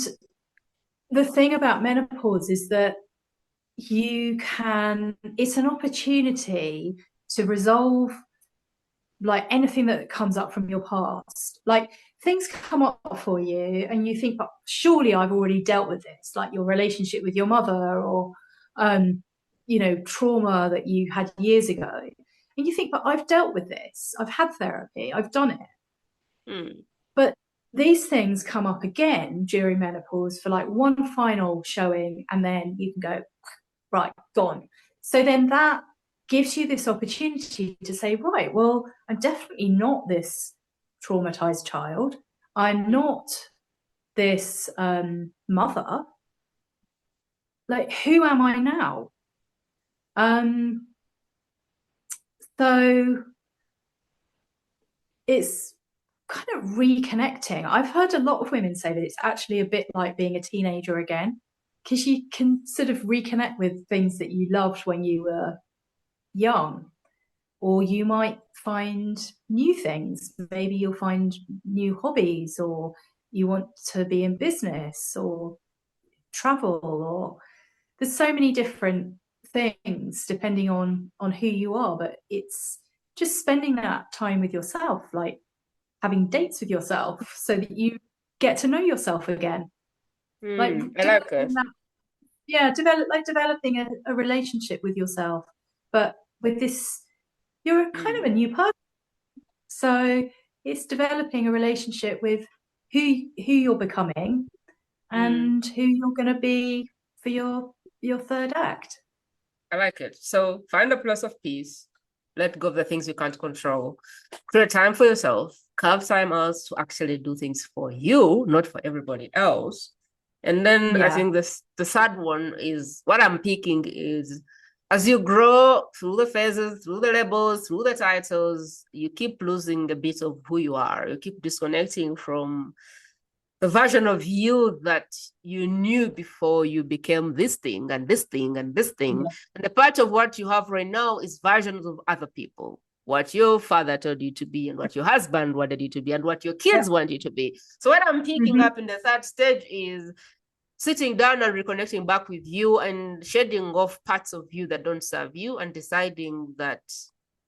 the thing about menopause is that it's an opportunity to resolve like anything that comes up from your past. Like things come up for you and you think, but surely I've already dealt with this, like your relationship with your mother or trauma that you had years ago. And you think, but I've dealt with this. I've had therapy. I've done it. Mm. But these things come up again during menopause for like one final showing, and then you can go, right, gone. So then that gives you this opportunity to say, right, well, I'm definitely not this traumatized child. I'm not this mother. Like, who am I now? Um, so it's kind of reconnecting. I've heard a lot of women say that it's actually a bit like being a teenager again, because you can sort of reconnect with things that you loved when you were young, or you might find new things. Maybe you'll find new hobbies, or you want to be in business or travel, or there's so many different things depending on who you are. But it's just spending that time with yourself, like having dates with yourself so that you get to know yourself again. Like I like developing it. that, developing a relationship with yourself. But with this, you're kind of a new person. So it's developing a relationship with who you're becoming and who you're going to be for your third act. I like it. So find a place of peace. Let go of the things you can't control. Create time for yourself. Carve time out to actually do things for you, not for everybody else. And then I Yeah. think the third one is what I'm picking is as you grow through the phases, through the labels, through the titles, you keep losing a bit of who you are. You keep disconnecting from the version of you that you knew before you became this thing and this thing and this thing. Yeah. And the part of what you have right now is versions of other people. What your father told you to be, and what your husband wanted you to be, and what your kids want you to be. So, what I'm picking up in the third stage is sitting down and reconnecting back with you and shedding off parts of you that don't serve you and deciding that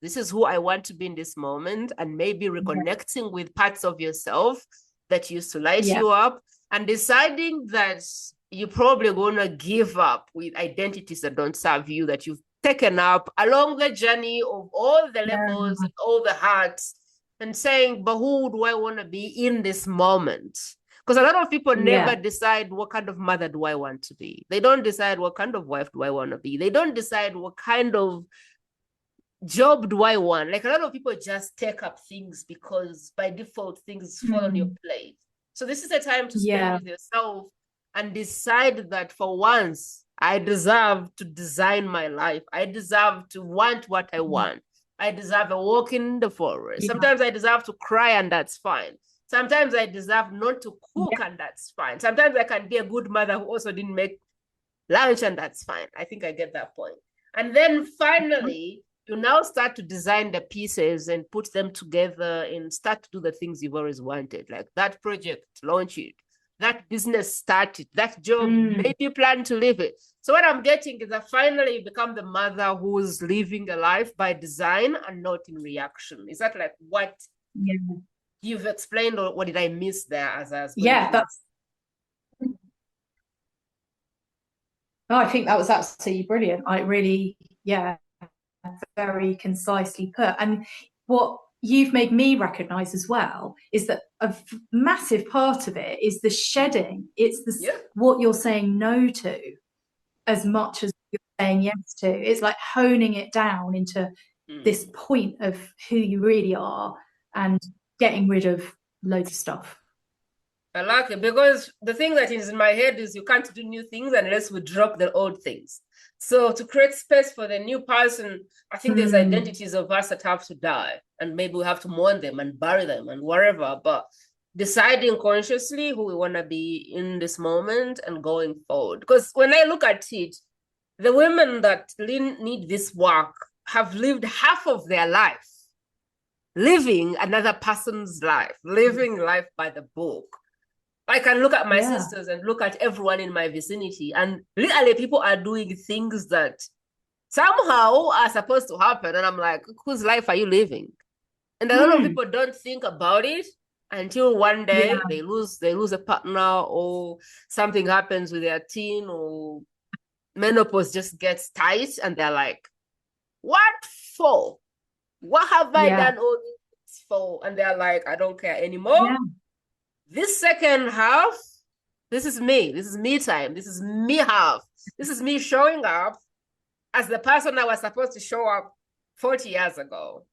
this is who I want to be in this moment, and maybe reconnecting with parts of yourself that used to light you up, and deciding that you're probably going to give up with identities that don't serve you, that you've taken up along the journey of all the levels and all the hearts, and saying, but who do I want to be in this moment? Because a lot of people never decide what kind of mother do I want to be. They don't decide what kind of wife do I want to be. They don't decide what kind of job do I want. Like a lot of people just take up things because by default things fall on your plate. So this is a time to spend with yourself and decide that for once I deserve to design my life. I deserve to want what I want. I deserve a walk in the forest. Sometimes I deserve to cry, and that's fine. Sometimes I deserve not to cook, and that's fine. Sometimes I can be a good mother who also didn't make lunch, and that's fine. I think I get that point. And then finally, you now start to design the pieces and put them together and start to do the things you've always wanted, like that project, launch it, that business started, that job, maybe you plan to leave it. So what I'm getting is that finally you become the mother who's living a life by design and not in reaction. Is that like what you've explained, or what did I miss there as I was going Yeah, through? that's. No, I think that was absolutely brilliant. I really, yeah, very concisely put. And what you've made me recognize as well is that a massive part of it is the shedding. It's the what you're saying no to as much as you're saying yes to. It's like honing it down into this point of who you really are and getting rid of loads of stuff. I like it, because the thing that is in my head is you can't do new things unless we drop the old things. So to create space for the new person, I think there's identities of us that have to die, and maybe we have to mourn them and bury them and whatever, but deciding consciously who we want to be in this moment and going forward. Because when I look at it, the women that need this work have lived half of their life living another person's life, living life by the book. I can look at my sisters and look at everyone in my vicinity, and literally people are doing things that somehow are supposed to happen. And I'm like, whose life are you living? And a lot of people don't think about it until one day they lose a partner, or something happens with their teen, or menopause just gets tight, and they're like, what for? What have I done all this for? And they're like, I don't care anymore. This second half, this is me. This is me time. This is me half. This is me showing up as the person I was supposed to show up 40 years ago.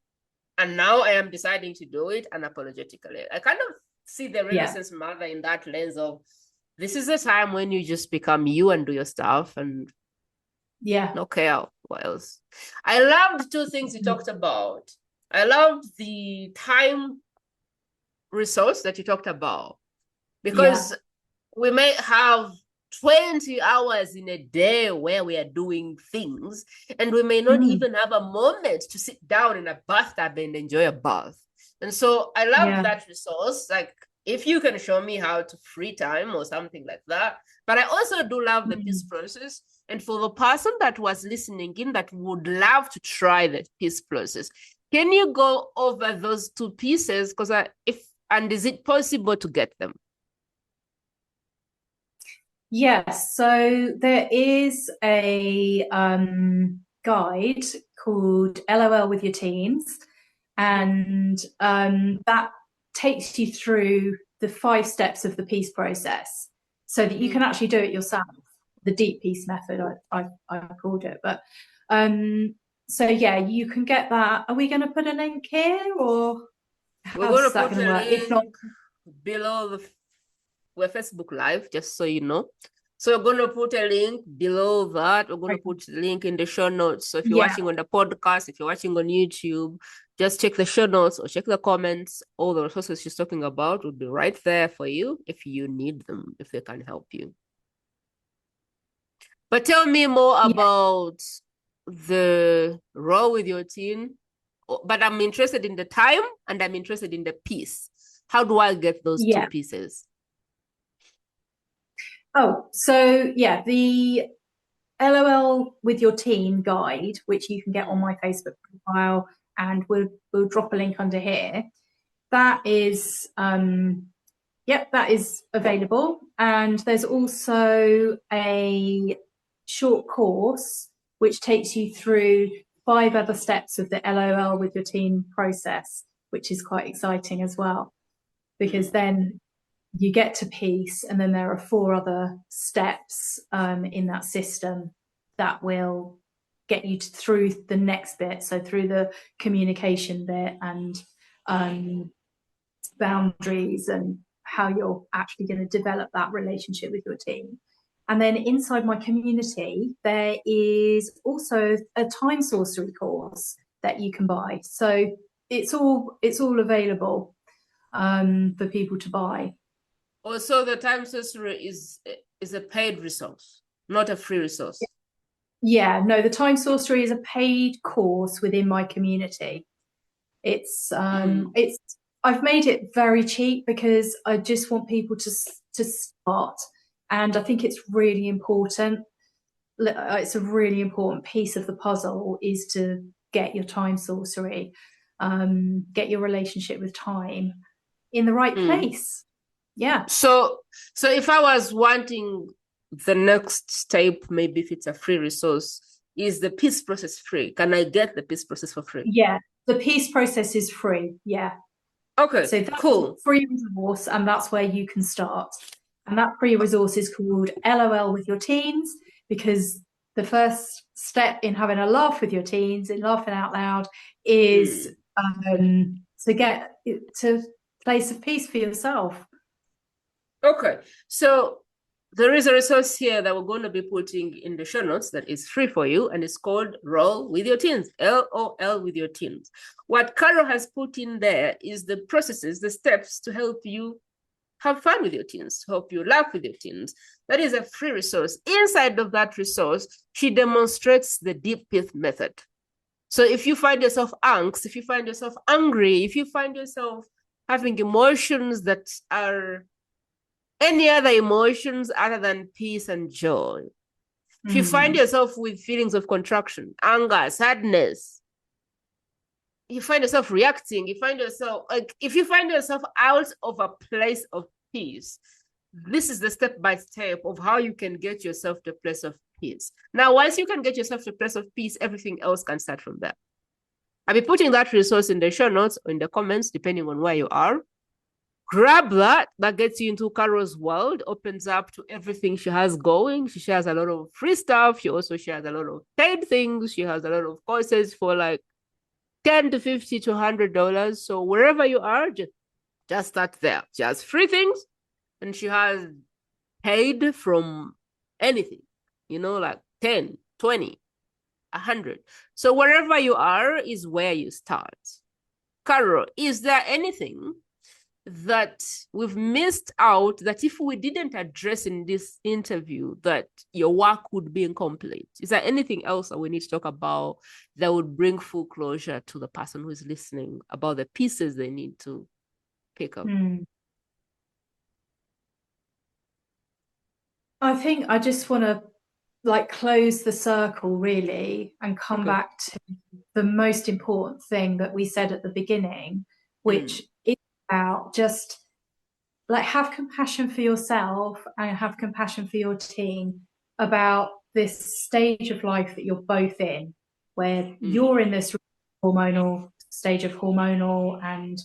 And now I am deciding to do it unapologetically. I kind of see the Renaissance mother in that lens of, this is a time when you just become you and do your stuff, and no care what else. I loved two things you talked about. I loved the time resource that you talked about, because we may have 20 hours in a day where we are doing things, and we may not even have a moment to sit down in a bathtub and enjoy a bath. And so I love that resource. Like, if you can show me how to free time or something like that. But I also do love the peace process. And for the person that was listening in that would love to try the peace process, can you go over those two pieces? Because is it possible to get them? Yes, so there is a guide called LOL with your teens, and that takes you through the 5 steps of the peace process, so that you can actually do it yourself. The deep peace method, I called it. But so you can get that. Are we going to put a link here, or how's that going to work? If not, below we're Facebook Live, just so you know. So we're going to put a link below that. We're going to put the link in the show notes. So if you're watching on the podcast, if you're watching on YouTube, just check the show notes or check the comments. All the resources she's talking about will be right there for you if you need them, if they can help you. But tell me more about the role with your teen. But I'm interested in the time, and I'm interested in the piece. How do I get those two pieces? Oh, so the LOL with your teen guide, which you can get on my Facebook profile, and we'll drop a link under here. That is that is available. And there's also a short course which takes you through 5 other steps of the LOL with your teen process, which is quite exciting as well, because then you get to peace, and then there are 4 other steps in that system that will get you through the next bit. So through the communication bit, and boundaries, and how you're actually going to develop that relationship with your team. And then inside my community, there is also a time sorcery course that you can buy. So it's all available for people to buy. Also, the time sorcery is a paid resource, not a free resource. Yeah, no, the Time Sorcery is a paid course within my community. It's I've made it very cheap because I just want people to start, and I think it's really important. It's a really important piece of the puzzle is to get your time sorcery, get your relationship with time in the right place. Yeah. So if I was wanting the next step, maybe if it's a free resource, is the peace process free? Can I get the peace process for free? Yeah. The peace process is free. Yeah. Okay, So that's cool. a free resource, and that's where you can start. And that free resource is called LOL with your teens, because the first step in having a laugh with your teens, in laughing out loud, is to get to a place of peace for yourself. Okay, so there is a resource here that we're going to be putting in the show notes that is free for you, and it's called Roll with Your Teens, LOL with Your Teens. What Carol has put in there is the processes, the steps to help you have fun with your teens, to help you laugh with your teens. That is a free resource. Inside of that resource, she demonstrates the deep pith method. So if you find yourself angst, if you find yourself angry, if you find yourself having emotions that are any other emotions other than peace and joy, if you find yourself with feelings of contraction, anger, sadness, you find yourself reacting, you find yourself like, if you find yourself out of a place of peace, this is the step by step of how you can get yourself to a place of peace. Now, once you can get yourself to a place of peace, everything else can start from there. I'll be putting that resource in the show notes or in the comments, depending on where you are. Grab that. That gets you into Carol's world, opens up to everything she has going. She shares a lot of free stuff. She also shares a lot of paid things. She has a lot of courses for like $10 to $50 to $100. So wherever you are, just start there. She has free things, and she has paid from anything, like 10, 20, 100. So wherever you are is where you start. Carol, is there anything that we've missed out that if we didn't address in this interview, that your work would be incomplete? Is there anything else that we need to talk about that would bring full closure to the person who is listening about the pieces they need to pick up? I think I just want to close the circle really and come back to the most important thing that we said at the beginning, which is about just have compassion for yourself and have compassion for your teen about this stage of life that you're both in, where you're in this hormonal stage of hormonal and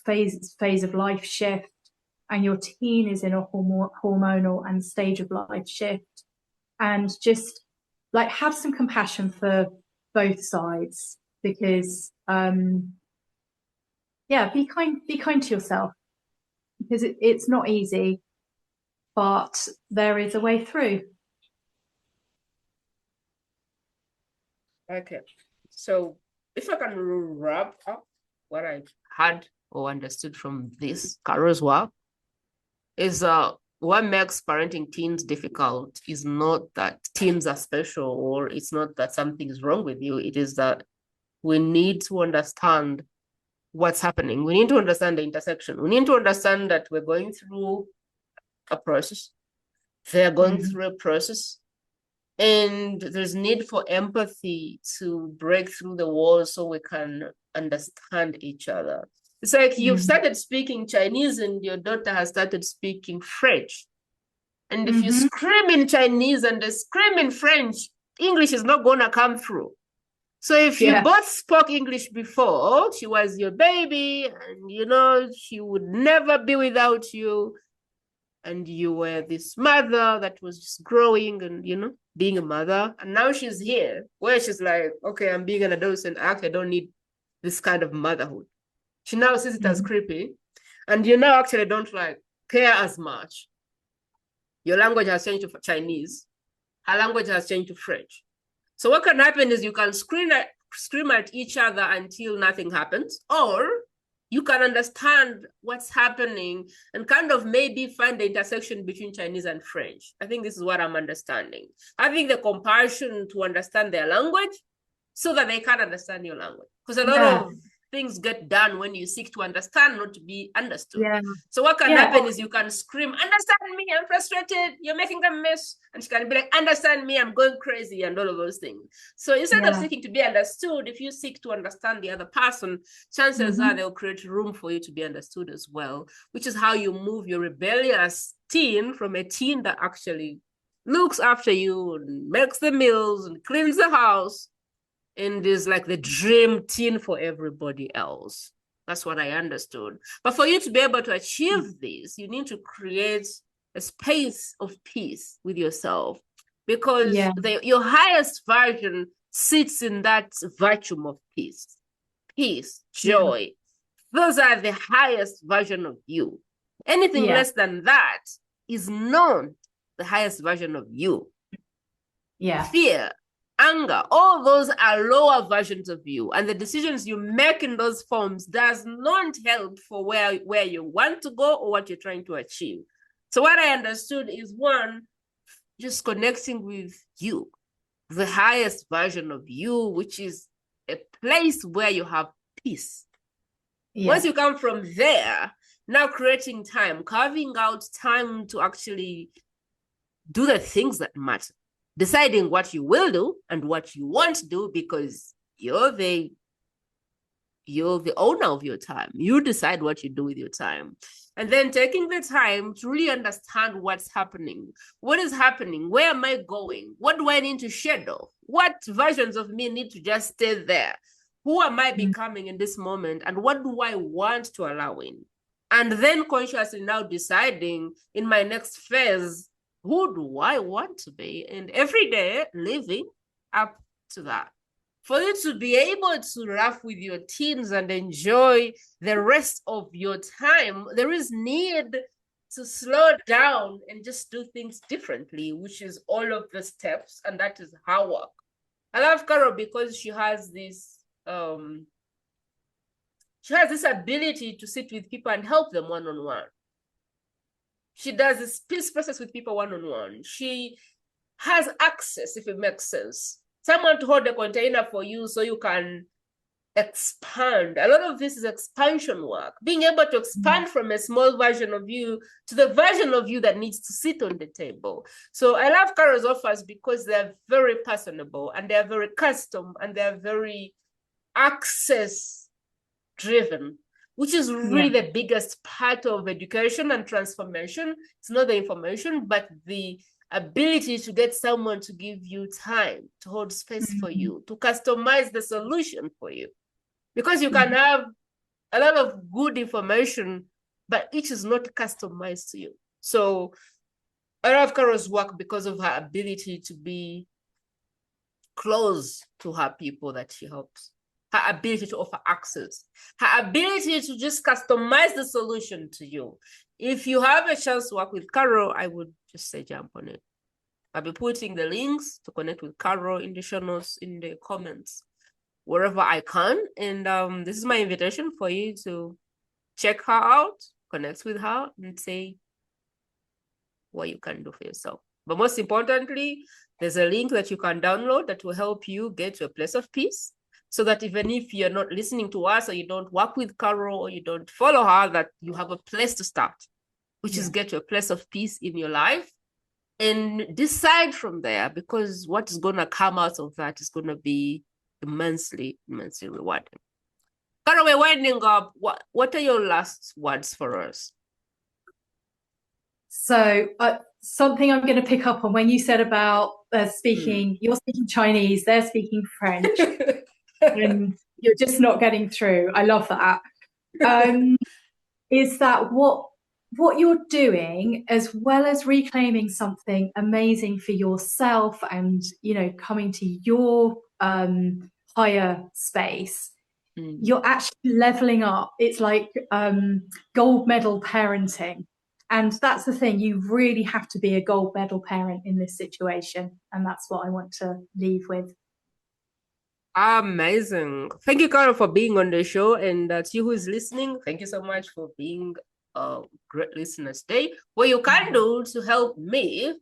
phase of life shift, and your teen is in a hormonal and stage of life shift, and just have some compassion for both sides, because be kind to yourself, because it's not easy, but there is a way through. Okay, so if I can wrap up what I had or understood from this Carol's work, is what makes parenting teens difficult is not that teens are special, or it's not that something is wrong with you. It is that we need to understand what's happening. We need to understand the intersection. We need to understand that we're going through a process. They're going through a process. And there's need for empathy to break through the walls so we can understand each other. It's like you've started speaking Chinese and your daughter has started speaking French. And if you scream in Chinese and they scream in French, English is not going to come through. So if you both spoke English before, she was your baby, and she would never be without you, and you were this mother that was just growing and being a mother, and now she's here where she's like, okay, I'm being an adolescent, actually I don't need this kind of motherhood. She now sees it as creepy, and you now actually don't care as much. Your language has changed to Chinese, her language has changed to French. So what can happen is you can scream at each other until nothing happens, or you can understand what's happening and kind of maybe find the intersection between Chinese and French. I think this is what I'm understanding. Having the compassion to understand their language so that they can understand your language. Because a lot of things get done when you seek to understand, not to be understood. Yeah. So what can happen is you can scream, understand me, I'm frustrated, you're making a mess. And she can be like, understand me, I'm going crazy, and all of those things. So instead of seeking to be understood, if you seek to understand the other person, chances are they'll create room for you to be understood as well, which is how you move your rebellious teen from a teen that actually looks after you and makes the meals and cleans the house and is like the dream teen for everybody else. That's what I understood. But for you to be able to achieve this, you need to create a space of peace with yourself, because your highest version sits in that vacuum of peace, joy. Those are the highest version of you. Anything less than that is not the highest version of you. Fear, anger, all those are lower versions of you, and the decisions you make in those forms does not help for where you want to go or what you're trying to achieve. So what I understood is, one, just connecting with you, the highest version of you, which is a place where you have peace. Once you come from there, now creating time, carving out time to actually do the things that matter, deciding what you will do and what you want to do, because you're the owner of your time. You decide what you do with your time. And then taking the time to really understand what's happening. What is happening? Where am I going? What do I need to schedule? What versions of me need to just stay there? Who am I becoming in this moment? And what do I want to allow in? And then consciously now deciding in my next phase, who do I want to be? And every day living up to that. For you to be able to laugh with your teens and enjoy the rest of your time, there is need to slow down and just do things differently, which is all of the steps, and that is her work. I love Carol because she has this ability to sit with people and help them one-on-one. She does this peace process with people one-on-one. She has access, if it makes sense. Someone to hold a container for you so you can expand. A lot of this is expansion work. Being able to expand from a small version of you to the version of you that needs to sit on the table. So I love Carol's offers because they're very personable and they're very custom and they're very access driven, which is really the biggest part of education and transformation. It's not the information, but the ability to get someone to give you time, to hold space for you, to customize the solution for you. Because you can have a lot of good information, but each is not customized to you. So I love Carol's work because of her ability to be close to her people that she helps. Her ability to offer access, her ability to just customize the solution to you. If you have a chance to work with Carol, I would just say jump on it. I'll be putting the links to connect with Carol in the show notes, in the comments, wherever I can. And this is my invitation for you to check her out, connect with her, and say what you can do for yourself. But most importantly, there's a link that you can download that will help you get to a place of peace, so that even if you're not listening to us or you don't work with Carol or you don't follow her, that you have a place to start, which is get to a place of peace in your life and decide from there, because what is going to come out of that is going to be immensely rewarding. Carol, we're winding up. What are your last words for us? So something I'm going to pick up on when you said about speaking, you're speaking Chinese, they're speaking French. And you're just not getting through. I love that. Is that what you're doing, as well as reclaiming something amazing for yourself and, you know, coming to your higher space, you're actually leveling up. It's like gold medal parenting. And that's the thing, you really have to be a gold medal parent in this situation. And that's what I want to leave with. Amazing. Thank you, Carol, for being on the show. And to you who is listening, thank you so much for being a great listener today. What you can do to help me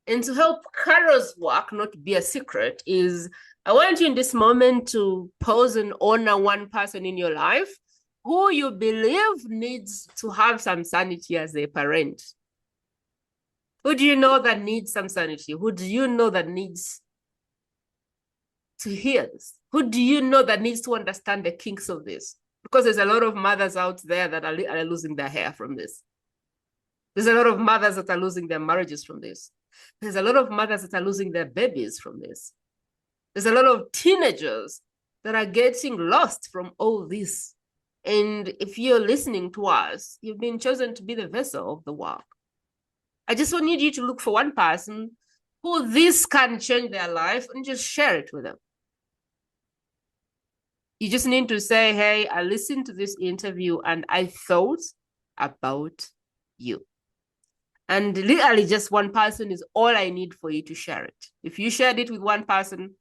and to help Carol's work not be a secret is I want you in this moment to pause and honor one person in your life who you believe needs to have some sanity as a parent. Who do you know that needs some sanity? Who do you know that needs to hear this? Who do you know that needs to understand the kinks of this? Because there's a lot of mothers out there that are losing their hair from this. There's a lot of mothers that are losing their marriages from this. There's a lot of mothers that are losing their babies from this. There's a lot of teenagers that are getting lost from all this. And if you're listening to us, you've been chosen to be the vessel of the work. I just want you to look for one person who this can change their life and just share it with them. You just need to say, hey, I listened to this interview and I thought about you. And literally just one person is all I need for you to share it. If you shared it with one person,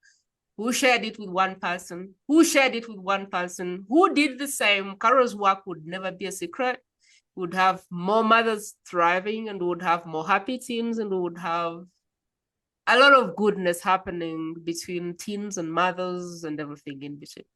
who shared it with one person, who shared it with one person, who did the same, Carol's work would never be a secret. Would have more mothers thriving and would have more happy teens and would have a lot of goodness happening between teens and mothers and everything in between.